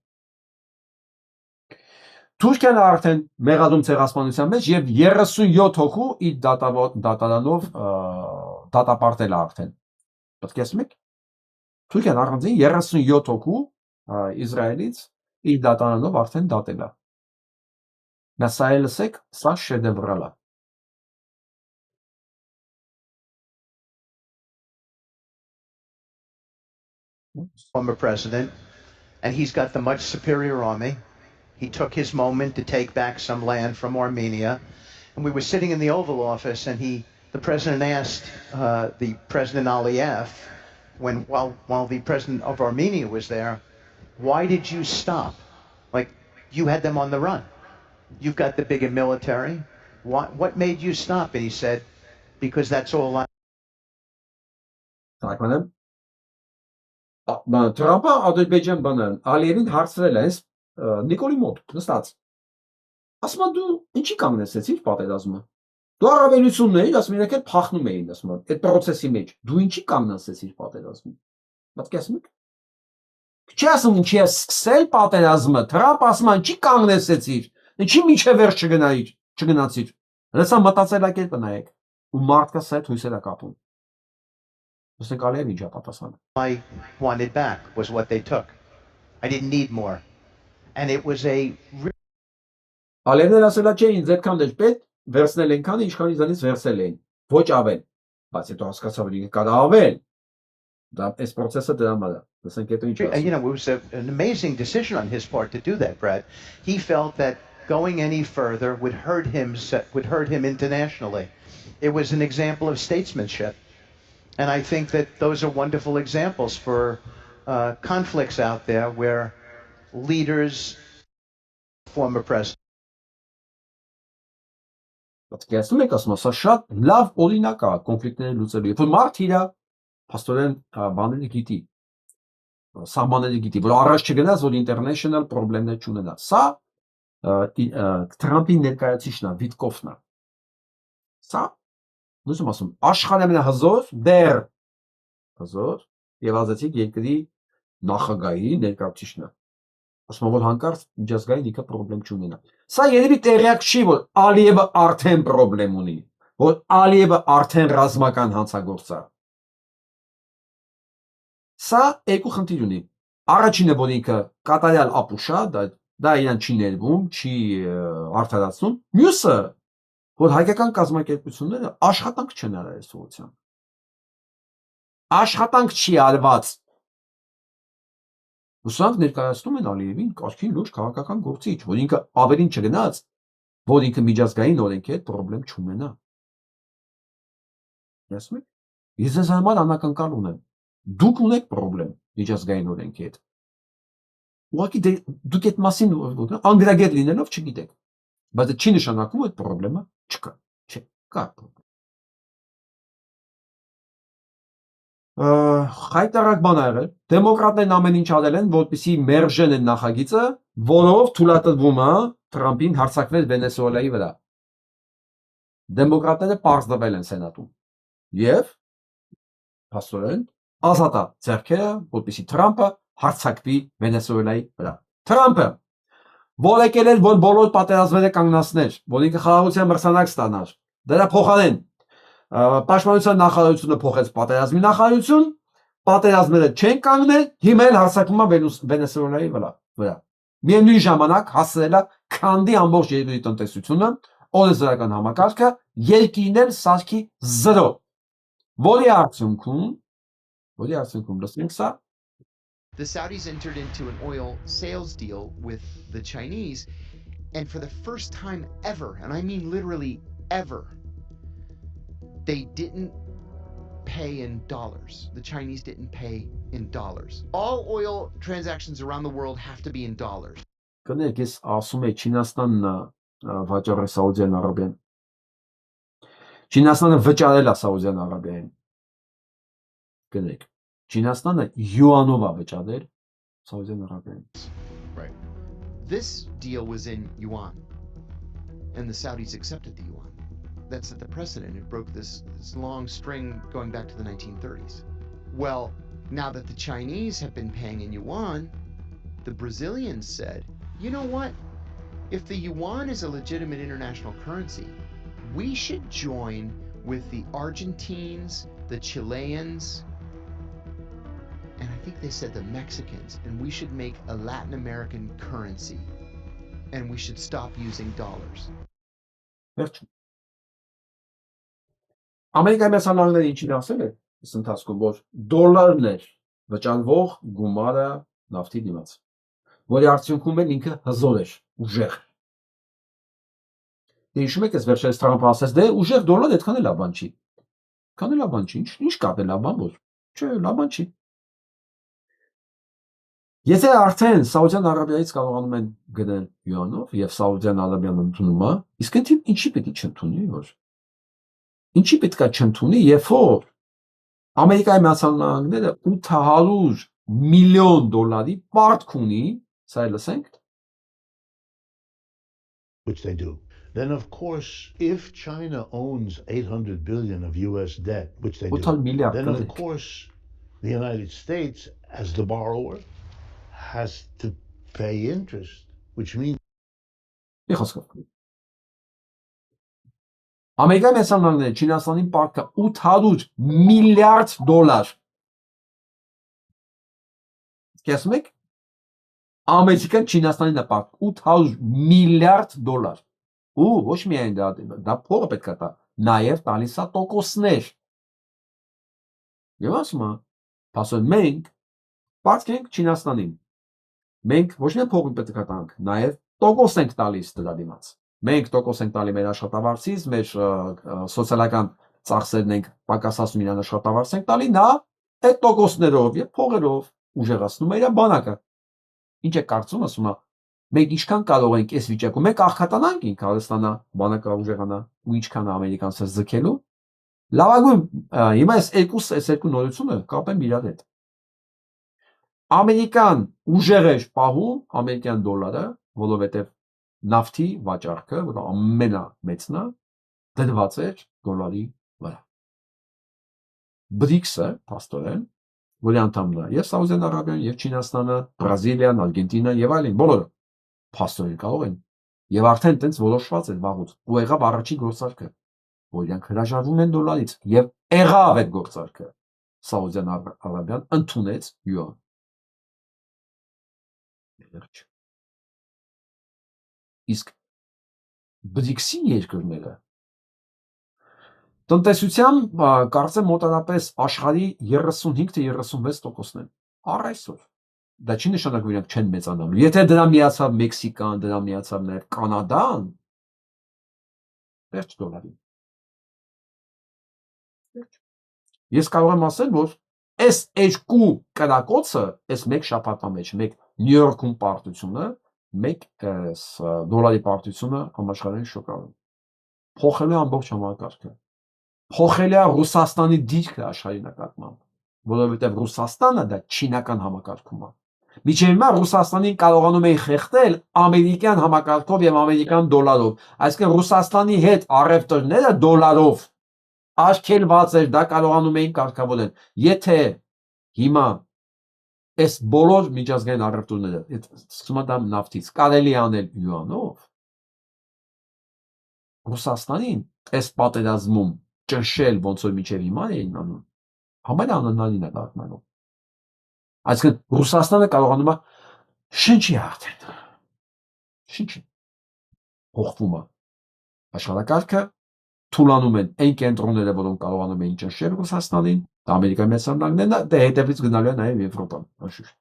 Speaker 1: Թուրքիան արդեն մեղադում ցեղասպանության մեջ եւ 37 հոգու իր դատարանով դատապարտել է արդեն։ Պատկերացնում եք։ Թուրքիան առանձին 37 հոգու Իսրայելից իր դատարանով արդեն դատել է։ Նա սա լսեք, սա շեդևրալ է։
Speaker 14: Former president, and he's got the much superior army. He took his moment to take back some land from Armenia. And we were sitting in the Oval Office, and the president asked the President Aliyev, while the president of Armenia was there, why did you stop? Like, you had them on the run. You've got the bigger military. What made you stop? And he said, because that's all I...
Speaker 1: Թրամփը Ադրբեջան բանը Ալիևին հարցրել է Նիկոլի մոտ նստած։ Ասում է դու ինչի կանգնեցիր պատերազմը։ Դու առավելություններ, ասում իրենք էլ փախնում էին, ասում է, այդ process-ի մեջ։ Դու ինչի կանգնեցիր պատերազմը։ Պատկերացնում եք։ Չի ասում ինչի է սկսել պատերազմը, Թրամփ ասում է ինչի կանգնեցիր, ինչի միջև վերջ չգնացիր։ Հեսա մտածելակերպը նայեք։ Ու մարդկա սա հետ հույսեր է կապում։
Speaker 14: I wanted back was what they took. I didn't need more. And it was a...
Speaker 1: Ալերներ ասելա չէ, ինձ այդքան էր պետք, վերցնել են քանը, ինչքան իզանից վերցել են, ոչ ավել, բայց հետո հասկացա, որ ինքը կարա ավել, դա այս պրոցեսը դրա համար է, լսենք հետո ինչ ասում։
Speaker 14: You know, it was an amazing decision on his part to do that, Brad. He felt that going any further would hurt him internationally. It was an example of statesmanship. And I think that those are wonderful examples for conflicts out there where leaders, former president.
Speaker 1: Պատկերացնում եք, ասում ասա շատ լավ օրինակ է կոնֆլիկտները լուծելու։ Երբ որ մարդ իր փաստորեն բաները գիտի, սահմանները գիտի, որ առաջ չգնաց, որ international պրոբլեմներ չունենա։ Սա Թրամփի ներկայացուցիչն է, Վիտկոֆն է։ Սա Նույնիսկ ասում, աշխարհի ամենահզոր դեռ հզոր եւ ազատիկ երկրի նախագահի ներկայացուցիչն է։ Ասում որ հանկարծ միջազգային ինքը պրոբլեմ չունենա։ Սա երևի տեղյակ չի, որ Ալիևը արդեն պրոբլեմ ունի, որ Ալիևը արդեն ռազմական հանցագործ է։ Սա երկու խնդիր ունի։ Առաջինը, որ ինքը կատարյալ ապուշ է, դա իրան չի ներվում, չի արդարացնում։ Մյուսը, որ հայկական կազմակերպությունները աշխատանք չեն արել այս ուղղությամբ։ Աշխատանք չի արված։ Ուսանք ներկայացնում են Ալիևին կարգին լուրջ քաղաքական գործիչ, որ ինքը ավելին չգնաց, որ ինքը միջազգային օրենքի հետ խնդրեմ չունենա։ Տեսնում եք։ Ես ձեզ համար անակնկալ ունեմ։ Դուք ունեք խնդրեմ միջազգային օրենքի հետ։ Ուղղակի դուք այդ մասին անգրագետ լինելով չգիտեք։ Բայց դա չի նշանակում, որ խնդրեմը չկա։ Չէ, կա խնդրեմ։ Խայտարակ բան ա եղել։ Դեմոկրատներն ամեն ինչ արել են, որպեսզի մերժեն են նախագիծը, որով թույլատրվում է Թրամփին հարձակվել Վենեսուելայի վրա։ Դեմոկրատները պարզվել են սենատում։ Եվ փաստորեն ազատ է ձեռքերը, որպեսզի Թրամփը հարձակվի Վենեսուելայի վրա։ Թրամփը որ եկել էր, որ բոլոր պատերազմները կանգնացներ, որ ինքը խաղաղության մրցանակ ստանար, դրա փոխարեն Պաշտպանության նախարարությունը փոխեց պատերազմի նախարարություն, պատերազմները չեն կանգնել, հիմա էլ հարձակվում է Վենեսուելայի վրա։ Միևնույն ժամանակ հասցրել է քանդի ամբողջ երկրի տնտեսությունը, օրենսդրական համակարգը, երկիրն էլ սարքի 0։ Որի արդյունքում լսենք սա։
Speaker 15: The Saudis entered into an oil sales deal with the Chinese, and for the first time ever, and I mean literally ever, they didn't pay in dollars. The Chinese didn't pay in dollars. All oil transactions around the world have to be in dollars.
Speaker 1: Կներեք, ես ասում եմ Չինաստանն վաճառել Սաուդյան Արաբիան։ Չինաստանը վճարել է Սաուդյան Արաբիային։ Կներեք, Չինաստանը յուանով է վճարել Սաուդյան Արաբիային։
Speaker 15: Right. This deal was in yuan, and the Saudis accepted the yuan. That set the precedent. It broke this long string going back to the 1930s. Well, now that the Chinese have been paying in yuan, the Brazilians said, you know what? If the yuan is a legitimate international currency, we should join with the Argentines, the Chileans, and I think they said the Mexicans, and we should make a Latin American currency, and we should stop using dollars.
Speaker 1: Ամերիկայի մեծ հանրահայրները ինչին ասել է այս ընթացքում, որ դոլարն էր վճարվող գումարը նավթի դիմաց, որի արդյունքում էլ ինքը հզոր էր, ուժեղ։ Դե հիշում եք, այս վերջերս Թրամփը ասաց, դե ուժեղ դոլար այդքան էլ լավ չի։ Քան էլ լավ չի, ինչ կապ է լավ որ։ Չէ, լավ չի։ Եթե արդեն Սաուդյան Արաբիայից կարողանում են գնել յուանով եւ Սաուդյան Արաբիան ընդունում է, իսկ այդ ինչի պետք է չընդունի որ։ Ինչի պետք է չընդունի, երբ որ Ամերիկայի Միացյալ Նահանգները 800 միլիոն դոլարի պարտք ունի, սա լսենք։
Speaker 16: Which they do. Then of course, if China owns 800 billion of US debt, which they do, then of course the United States as the borrower has to pay interest, which means
Speaker 1: Ամերիկայի Միացյալ Նահանգները Չինաստանին պարտք է 800 միլիարդ դոլար։ Կեսում եք։ Ամերիկան Չինաստանին է պարտք 800 միլիարդ դոլար։ Ու ոչ միայն դա փողը պետք է տա, նաև տալիս է տոկոսներ։ Եվ ասում է, ասում մենք պարտք ենք Չինաստանին։ Մենք ոչ միայն փողը պետք է տանք, նաև տոկոս ենք տալիս դրա դիմաց։ Մենք տոկոս ենք տալի մեր աշխատավարձից, մեր սոցիալական ծախսերն ենք պակասացնում իրան աշխատավարձ ենք տալի, նա այդ տոկոսներով եւ փողերով ուժեղացնում է իր բանակը։ Ինչ է կարծում, ասում է, մենք ինչքան կարող ենք այս վիճակում մենք աղքատանանք ինք Հայաստանա, բանակը ուժեղանա ու ինչքան ամերիկանցը զգելու։ Լավագույն հիմա այս երկու նորությունը կապեմ իրար հետ։ Ամերիկան ուժեղ է պահում ամերիկյան դոլարը, որովհետեւ նավթի վաճառքը, որ ամենամեծն է, դրված էր դոլարի վրա։ BRICS-ը, փաստորեն, որի անդամն է եւ Սաուդյան Արաբիան, եւ Չինաստանը, Բրազիլիան, Արգենտինան եւ այլն, բոլորը փաստորեն կարող են։ Եվ արդեն տենց որոշված էր վաղուց։ Ու եղավ առաջին գործարքը, որ իրանք հրաժարվում են դոլարից եւ եղավ այդ գործարքը։ Սաուդյան Արաբիան ընդունեց յուան։ Իսկ BRICS-ի երկրները Տնտեսությամբ կարծեմ մոտավորապես աշխարհի 35-36%-ն են։ Առ այսօր դա չի նշանակում իրանք չեն մեծանալու։ Եթե դրա միացավ Մեքսիկան, դրա միացավ նաև Կանադան, վերջ դոլարի։ Ես կարող եմ ասել, որ այս երկու կրակոցը, այս մեկ շաբաթվա մեջ, մեկ Նյու Յորքում պարտությունը, մեկ դոլարի պարտությունը համաշխարհային շոկարում փոխելու ամբողջ համակարգը։ Փոխել է Ռուսաստանի դիրքը աշխարհի նկատմամբ, որովհետև Ռուսաստանը դա չինական համակարգում է։ Միջև հիմա Ռուսաստանին կարողանում էին խեղդել ամերիկյան համակարգով եւ ամերիկյան դոլարով, այսինքն Ռուսաստանի հետ առևտրները դոլարով արգելված էր, դա կարողանում էին կարգավորել։ Եթե հիմա այս բոլոր միջազգային առևտուրները, սկսում է դա նավթից, կարելի անել յուանով, Ռուսաստանին այս պատերազմում ճնշել ոնց որ միջև հիմա էին անում, համարյա անհնարին է դառնալու։ Այսինքն Ռուսաստանը կարողանում է շնչի հաղթել։ Շնչի փոխվում է աշխարհակարգը, թուլանում են այն կենտրոնները, որոնք կարողանում էին ճնշել Ռուսաստանին, դա Ամերիկայի Միացյալ Նահանգներն է, դա հետևից գնալու է նաև Եվրոպան, անշուշտ։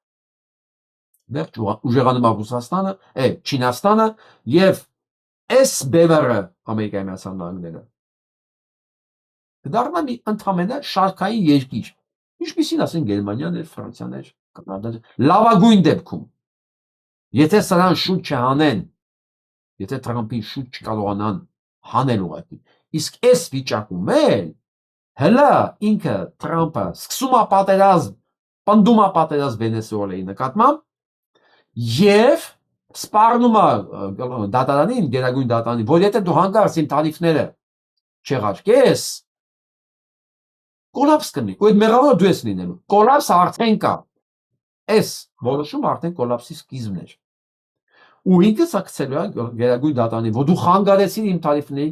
Speaker 1: Վերջ ուժեղանում է Ռուսաստանը, Չինաստանը եւ այս բևեռը Ամերիկայի Միացյալ Նահանգները։ Դառնա մի ընդհանրապես շարքային երկիր։ Ինչպիսին ասեն Գերմանիան էր, Ֆրանսիան էր, Կանադան, լավագույն դեպքում։ Եթե սրան շուտ չհանեն, եթե Թրամփին շուտ չկարողանան հանել ուղղակի, իսկ այս վիճակում էլ հələ ինքը Թրամփը սկսում է պատերազմ, պնդում է պատերազմ Վենեսուելայի նկատմամբ եւ սպառնում է դատարանին, գերագույն դատարանին, որ եթե դու հանկարծ իմ տարիֆները չեղարկես, կոլապս կլինի, ու այդ մեղավոր դու ես լինելու։ Կոլապսը արդեն կա։ Այս որոշումը արդեն կոլապսի սկիզբն էր։ Ու ինքը ցակցելու է գերագույն դատարանին, որ դու խանգարեցիր իմ տարիֆների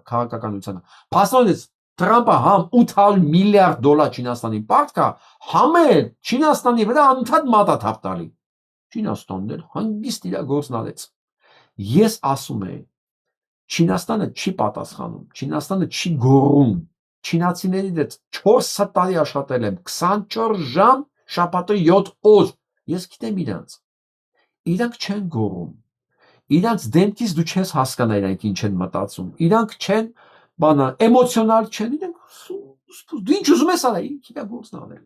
Speaker 1: քաղաքականությանը։ Փաստորեն Թրամփը համ 800 միլիարդ դոլար Չինաստանին պարտք է, համ էլ Չինաստանի վրա անդադ մատաթափ տալի։ Չինաստանն էլ հանգիստ իր գործն արեց։ Ես ասում եմ, Չինաստանը չի պատասխանում, Չինաստանը չի գոռում։ Չինացիների հետ 4 տարի աշխատել եմ, 24 ժամ, շաբաթը 7 օր։ Ես գիտեմ իրանց։ Իրանք չեն գոռում։ Իրանց դեմքից դու չես հասկանա իրանք ինչ են մտածում։ Իրանք չեն բանա էմոցիոնալ չեն, իրանք դու ինչ ուզում ես անել, իր գործն անել։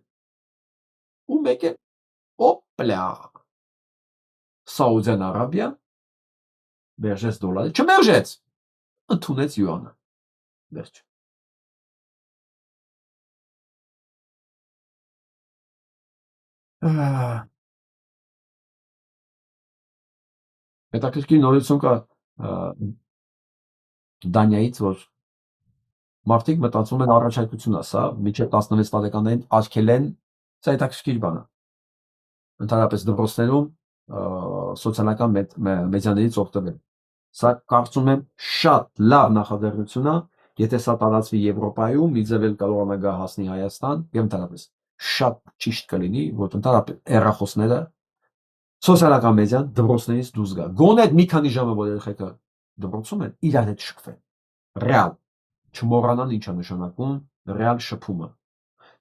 Speaker 1: Ու մեկ է օպլա Սաուդյան Արաբիա վերջեց դոլարը, չմերժեց, ընդունեց յուանը։ Վերջ։ Հետաքրքիր նորություն կա Դանիայից, որ մարդիկ մտածում են առաջարկություն է սա, մինչև 16 տարեկաններին արգելեն, սա հետաքրքիր բան է։ Ընդհանրապես դպրոցներում սոցիալական մեդիաներից օգտվել։ Սա կարծում եմ շատ լավ նախաձեռնություն է, եթե սա տարածվի Եվրոպայում, մի ձև էլ կարողանա գա հասնի Հայաստան, եւ ընդհանրապես շատ ճիշտ կլինի, որ ընդհանրապես հեռախոսները սոցիալական մեդիան դպրոցներից դուրս գա։ Գոնե մի քանի ժամը որ երեխեքը դպրոցում են, իրար հետ շփվեն։ Ռեալ չմոռանան ինչ է նշանակում ռեալ շփումը։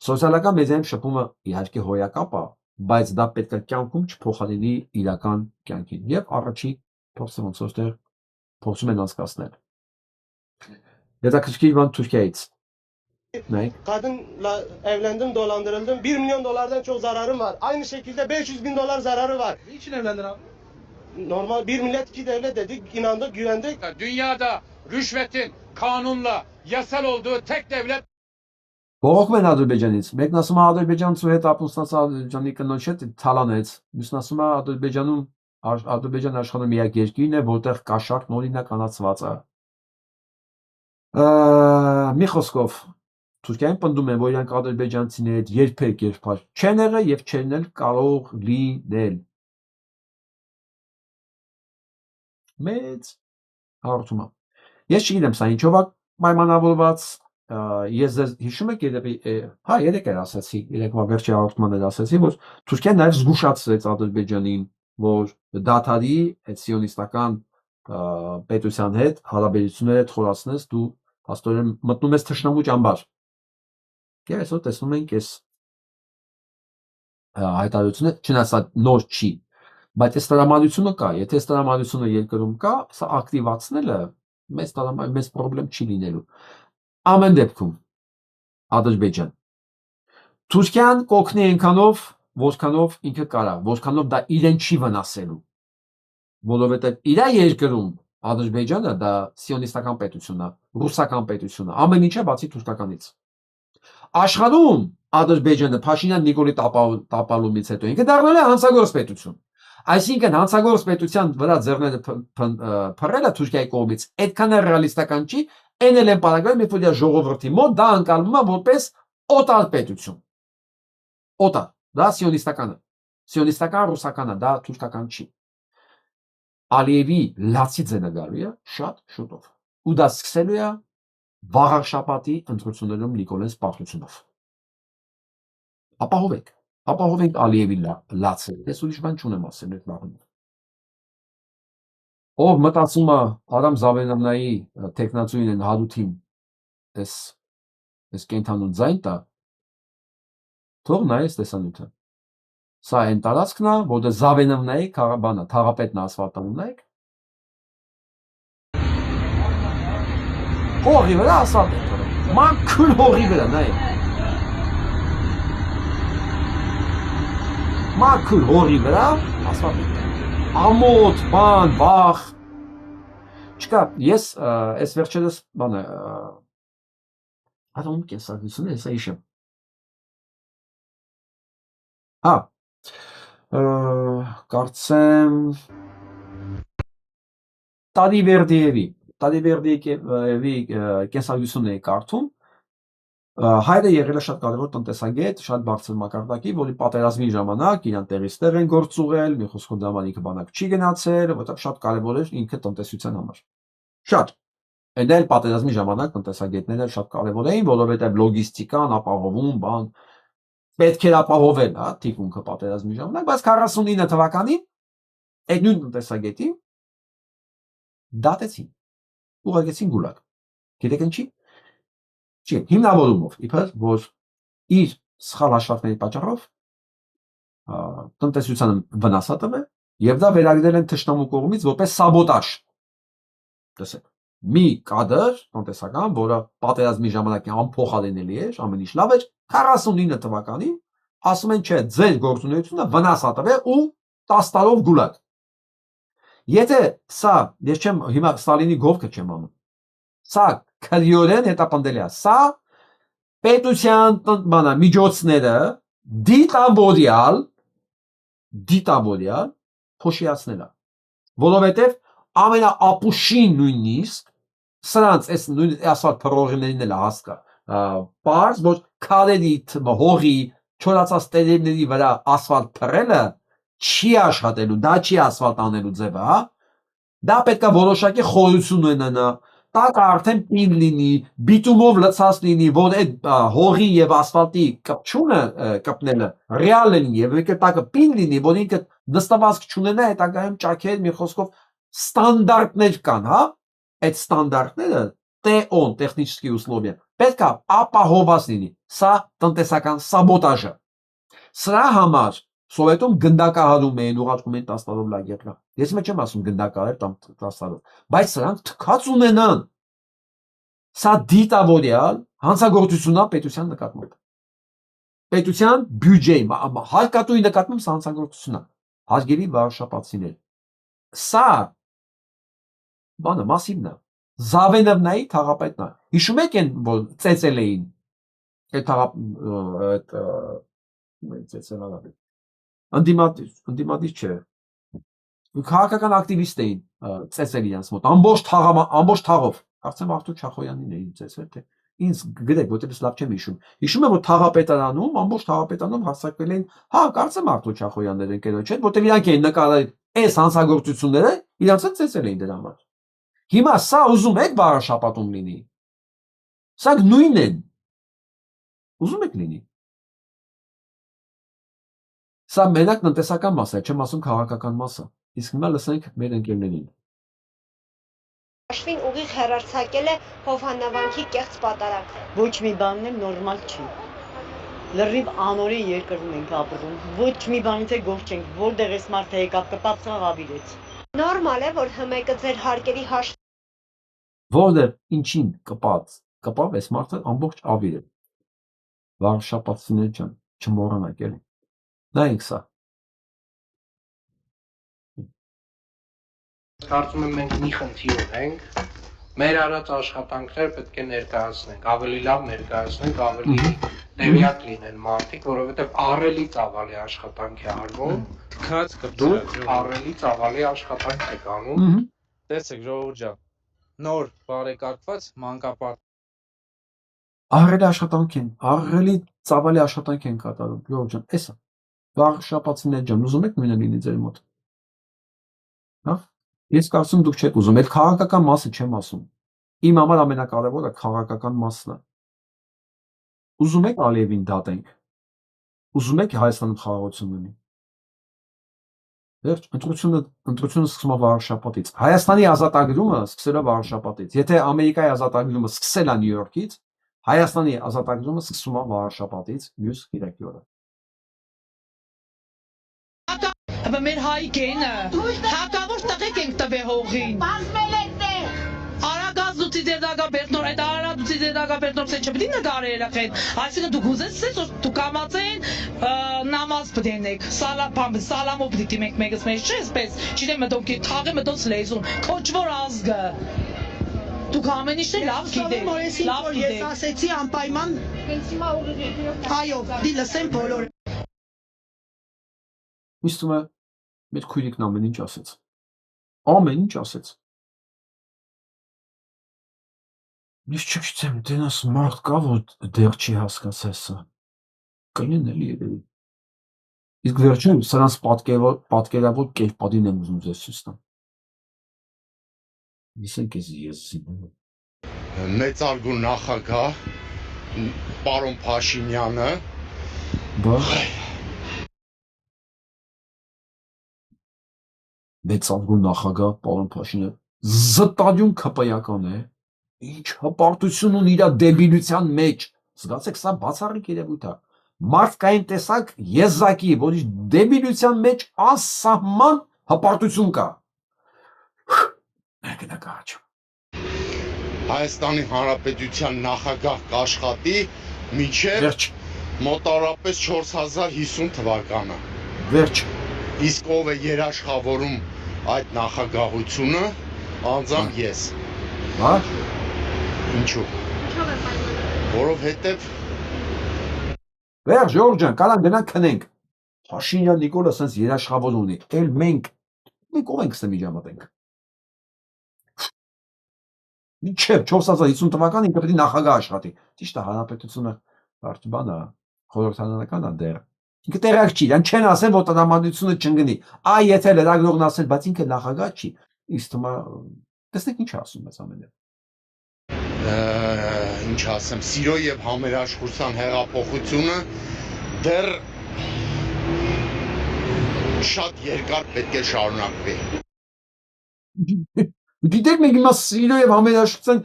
Speaker 1: Սոցիալական մեդիայում շփումը իհարկե հոյակապ է, բայց դա պետք է կյանքում չփոխարինի իրական կյանքին։ Եվ առաջի փորձը ոնց որ փորձում են անցկացնել։ Հետաքրքիր բան Թուրքիայից։
Speaker 17: Kadınla evlendim, dolandırıldım. 1 milyon dolardan çok zararım var. Aynı şekilde 500 bin dolar zararı var.
Speaker 18: Niçin evlendin abi?
Speaker 17: Normal bir millet iki devlet dedik, inandık, güvendik.
Speaker 18: Dünyada rüşvetin kanunla yasal olduğu tek devlet
Speaker 1: Բողոքում են Ադրբեջանից։ Մեկն ասում է Ադրբեջանցու հետ ապստանց Ադրբեջանի կնոջ հետ թալանեց։ Մյուսն ասում է Ադրբեջանում Ադրբեջան աշխարհի միակ երկիրն է, որտեղ կաշառք նորինակ անացված է։ Մի խոսքով Թուրքիան պնդում է, որ իրանք ադրբեջանցիների հետ երբեք երբար չեն եղել եւ չեն էլ կարող լինել։ Մեծ հարցում է։ Ես չգիտեմ սա ինչով է պայմանավորված։ Ես ձեզ հիշում եք երևի, հա, երեք էր ասացի, երեկվա վերջի հաղորդման էր ասացի, որ Թուրքիան նաև զգուշացրեց Ադրբեջանին, որ դադարի այդ սիոնիստական պետության հետ հարաբերությունները խորացնես, դու Աստորեն մտնում ես թշնամու ճամբար։ Եվ այսօր տեսնում ենք այս հայտարարությունը, չնայած նոր չի, բայց այս տրամադրությունը կա, եթե այս տրամադրությունը երկրում կա, սա ակտիվացնելը մեծ պրոբլեմ չի լինելու։ Ամեն դեպքում Ադրբեջան Թուրքիան կօգնի այնքանով, որքանով ինքը կարա, որքանով դա իրեն չի վնասելու, որովհետև իր երկրում Ադրբեջանը դա սիոնիստական պետություն է, ռուսական պետություն է, ամեն ինչ է բացի թուրքականից։ Աշխարհում Ադրբեջանը Փաշինյան Նիկոլի տապալումից հետո ինքը դառնել է հանցագործ պետություն։ Այսինքն հանցագործ պետության վրա ձեռները փռելը Թուրքիայի կողմից այդքան ռեալիստական չի, այն էլ են պարագայում, երբ որ ժողովրդի մոտ դա անցալվում է որպես օտար պետություն։ Օտար, դա սիոնիստական է, սիոնիստական ռուսականը, դա թուրքական չի։ Ալիևի լացի ձենը գալու է շատ շուտով, ու դա սկսելու է վաղ շաբաթի ընտրություններում Նիկոլենց պարտությունով։ Ապահովենք Ալիևի լացը, ես ուրիշ բան չունեմ ասել այդ բանը։ Ով մտածում է Արամ Զավենանայի տեխնացուին են Հարութին, այս կենթանուն ձայն տա, թող նայես տեսանյութը։ Սա այն տարածքն է, որտեղ Զավենովնայի բանը, թաղապետն ասֆալտանում նայեք։ Հողի վրա ասfalt է թողել։ Մաքուր հողի վրա նայեք։ Մաքուր հողի վրա ասfalt է թողել։ Ամոթ, բան, վախ։ Չկա, ես այս վերջերս բանը Ադոմ կենսագրությունը հեսա իշեմ։ Հա, կարծեմ Տադիվերդիևի կենսագրությունն էի կարդում, հայրը եղել է շատ կարևոր տնտեսագետ, շատ բարձր մակարդակի, որի պատերազմի ժամանակ իրան տեղից տեղ են գործուղել, մի խոսքով դա ինքը բանակ չի գնացել, որովհետև շատ կարևոր էր ինքը տնտեսության համար։ Շատ։ Այդ էլ պատերազմի ժամանակ տնտեսագետները շատ կարևոր էին, որովհետև լոգիստիկան, ապահովում, բան պետք էր ապահովել, հա, թիկունքը պատերազմի ժամանակ, բայց 49 թվականին այդ նույն տնտեսագետին դատեցին, ուղարկեցին գուլագ։ Գիտեք ինչի՞։ Չի, հիմնավորումով, իբր որ իր սխալ հաշվարկների պատճառով տնտեսությանը վնաս է տվել եւ դա վերագրել են թշնամու կողմից որպես սաբոտաժ։ Տեսեք, մի կադր տնտեսական, որը պատերազմի ժամանակ անփոխարինելի էր, ամեն ինչ լավ էր, 49 թվականին ասում են, չէ, ձեր գործունեությունը վնաս է տվել ու 10 տարով գուլագ։ Եթե սա, ես չեմ հիմա Ստալինի գովքը չեմ անում, սա քրեորեն հետապնդելի է, սա պետության բանա միջոցները դիտավորյալ փոշիացնել է, որովհետև ամենաապուշին նույնիսկ սրանց այս նույն ասφalt փռողիներին էլ հասկա պարզ, որ քարերի հողի չորացած տերևների վրա ասфальտ փռելը չի աշխատելու, դա չի ասфальտ անելու ձևը, հա։ Դա պետք է որոշակի խորություն ունենա, տակը արդեն պին լինի, բիտումով լցած լինի, որ այդ հողի եւ ասфальտի կպչունը կպնելը ռեալ լինի եւ եկե տակը պին լինի, որ ինքը նստվածք չունենա, հետագայում ճաքեր մի խոսքով ստանդարտներ կան, հա։ Այդ ստանդարտները ՏՕ-ն, տեխնիկի условия, պետք է ապահովված լինի։ Սա տնտեսական սաբոտաժ է։ Սրա համար Սովետում գնդակահարում էին, ուղարկում էին 10 տարով լագերնա։ Ես մեջ չեմ ասում գնդակահար 10 տարով, բայց սրանք թքած ունենան։ Սա դիտավորյալ հանցագործություն է պետության նկատմամբ։ Պետության բյուջեի, հարկատուի նկատմամբ սա հանցագործություն է։ Հարգելի վարշապացիներ։ Սա բանը մասիվն է։ Զավենովնայի թաղապետն է։ Հիշում եք այն, որ ծեծել էին։ Այդ ընդդիմադիր չէ։ Քաղաքական ակտիվիստ էին ծեծել իրենց մոտ, ամբողջ թաղով։ Կարծեմ Արթուր Չախոյանին էին ծեծել, թե ինձ գրեք, որտեղ լավ չեմ հիշում։ Հիշում եմ, որ թաղապետարանում, ամբողջ թաղապետարանում հարձակվել էին, հա, կարծեմ Արթուր Չախոյաններ ընկերոջ հետ, որտեղ իրանք էին նկարել այս հանցագործությունները, իրանց հետ ծեծել էին դրա համար։ Հիմա սա ուզում եք բարաշապատում լինի։ Սա նույնն են։ Ուզում եք լինի։ Սա մենակ տնտեսական մասը է, չեմ ասում քաղաքական մասը։ Իսկ հիմա լսենք մեր ընկերներին։
Speaker 19: Հաշվին ուղիղ հեռարձակել է Հովհաննավանքի կեղծ պատարակ։
Speaker 20: Ոչ մի բանն էլ նորմալ չի։ Լրիվ անօրեն երկրում ենք ապրում։ Ոչ մի բանից էլ գոհ չենք, որտեղ էս մարդը եկավ կպավ ցավ ավիրեց։
Speaker 19: Նորմալ է, որ ՀՄԿ ձեր հարկերի
Speaker 1: Որտեղ ինչին կպավ էս մարդը ամբողջ ավիր է։ Վարշապատցիներ ջան, չմոռանաք էլի։ Նայեք սա։
Speaker 4: Կարծում եմ մենք մի խնդիր ունենք, մեր արած աշխատանքներ պետք է ներկայացնենք, ավելի լավ ներկայացնենք, ավելի տեղյակ լինեն մարդիկ, որովհետև ահռելի ծավալի աշխատանք է արվում, դուք ահռելի ծավալի աշխատանք եք անում։
Speaker 21: Տեսեք ժողովուրդ ջան, նոր բարեկարգված մանկապարտ
Speaker 1: Ահռելի աշխատանք են, ահռելի ծավալի աշխատանք են կատարում, ժողովուրդ ջան, էսա։ Վարշապատցիներ ջան, ուզում եք նույնը լինի ձեր մոտ։ Հա։ Ես կարծում դուք չեք ուզում, այդ քաղաքական մասը չեմ ասում։ Իմ համար ամենակարևորը քաղաքական մասն է։ Ուզում եք Ալիևին դատենք։ Ուզում եք Հայաստանում խաղաղություն լինի։ Վերջ, ընտրությունը սկսում է վարշապատից։ Հայաստանի ազատագրումը սկսել է վարշապատից։ Եթե Ամերիկայի ազատագրումը սկսել է Նյու Յորքից, Հայաստանի ազատագրումը սկսում է վարշապատից մյուս կիրակի օրը։
Speaker 6: Մեր հայկենը հակավոր տղեկ ենք տվել հողին։ Արագած դուցի ձերդագա բերտնոր, այդ արագ դուցի ձերդագա բերտնոր սեն չպետի նգարը երախեն։ Այսինքն դուք ուզեցես, որ դուք ամացեն նամազ պդենեք, սալամով պդի դիմենք մեկս մեզ չէ, սպես, չիտեմ մտոնքի թաղի մտոնց լեզուն, քոչվոր ազգը։ Դուք ամեն ինչն լավ գիտեք, լավ գիտեք։ Ես ասեցի անպայման, այո, դի լսեն բոլորը։
Speaker 1: Իսկ թվում է մեր քույրիկն ամեն ինչ ասեց։ Ամեն ինչ ասեց։ Ես չգիտեմ, դենաս մարդ կա, որ դեռ չի հասկացել սա։ Կլինեն էլի երևի։ Իսկ վերջում սրանց պատկերավոր կերպարին եմ ուզում ձեզ ցույց տամ։ Լսենք ես
Speaker 5: մեծարգո նախագահ պարոն Փաշինյանը
Speaker 1: մեծարգո նախագահ պարոն Փաշինյանը զտադյուն քպայական է։ Ինչ հպարտություն ունի իր դեբիլության մեջ։ Զգացեք, սա բացառիկ երևույթ է։ Մարդկային տեսակ եզակի, որ իր դեբիլության մեջ անսահման հպարտություն կա։ Ներգնակաճ։
Speaker 5: Հայաստանի Հանրապետության նախագահ կաշխատի մինչև մոտավորապես 4050 թվականը։
Speaker 1: Վերջ։
Speaker 5: Իսկ ով է երաշխավորում այդ նախագահությունը, անձամբ ես։
Speaker 1: Հա։
Speaker 5: Ինչու՞։ Որովհետև
Speaker 1: Վերջ Ժորժ ջան, կարան գնանք քնենք։ Փաշինյան Նիկոլը sense երաշխավոր ունի։ Էլ մենք ով ենք ստամիջամատենք։ Մինչև 4050 թվականին պետք է նախագահ աշխատի։ Ճիշտ է, հանրապետությունը բարդ բան է, խորհրդարանական է դեռ։ Ինքը տեղակ չի, դան չեն ասեն, որ տնտեսությունը չընկնի։ Այ եթե լրագրողն ասել, բայց ինքը նախագահ չի, իսկ թվում է, տեսնեք ինչ ասում ես ամենը։
Speaker 5: Ինչ ասեմ, սիրո եւ համերաշխության հեղափոխությունը դեռ շատ երկար պետք է շարունակվի։
Speaker 1: Գիտեք, մենք հիմա սիրո եւ համերաշխության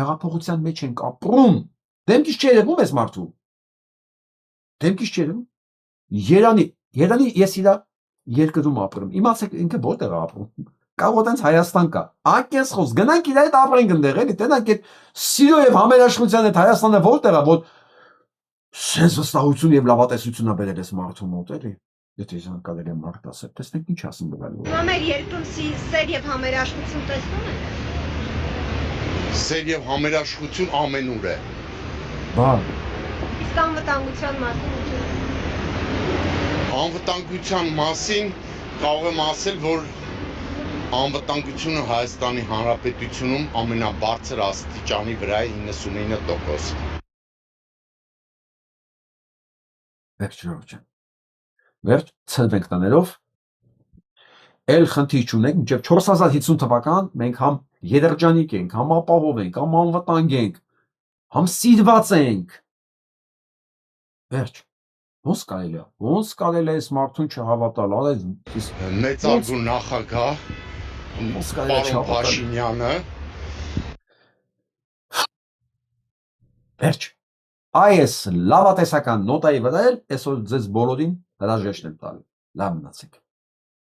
Speaker 1: հեղափոխության մեջ ենք ապրում։ Դեմքից չերևում ես մարդու։ Դեմքից չերևում։ Երանի ես իրա երկրում ապրում։ Իմացեք ինքը որտեղ է ապրում։ Կարող տենց Հայաստան կա։ Անկես խոս, գնանք իր հետ ապրենք ընդեղ, էլի, տենանք այդ սիրո եւ համերաշխության հետ Հայաստանը որտեղ է, որ sense վստահություն եւ լավատեսություն է բերել այս մարդու մոտ, էլի։ Եթե իզան կարելի է մարդ ասել, տեսնեք ինչ ասում բերել։
Speaker 19: Մեր երկրում սեր եւ համերաշխություն տեսնում եք։
Speaker 5: Սեր եւ համերաշխություն ամենուր է։
Speaker 1: Բա։
Speaker 19: Իսկ անվտանգության մասին
Speaker 5: Անվտանգության մասին կարող եմ ասել, որ անվտանգությունը Հայաստանի Հանրապետությունում ամենաբարձր աստիճանի վրա է 99%։
Speaker 1: Վերջ Ժորժ ջան։ Վերջ ցնվենք տաներով։ Էլ խնդիր չունենք, մինչև 4050 թվական մենք համ երջանիկ ենք, համ ապահով ենք, համ անվտանգ ենք, համ սիրված ենք։ Վերջ։ Ոնց կարելի է այս մարդուն չհավատալ, արես
Speaker 5: մեծարգո նախագահ պարոն Փաշինյանը։
Speaker 1: Վերջ։ Այս լավատեսական նոտայի վրա էլ այսօր ձեզ բոլորին հրաժեշտ եմ տալի։ Լավ մնացեք։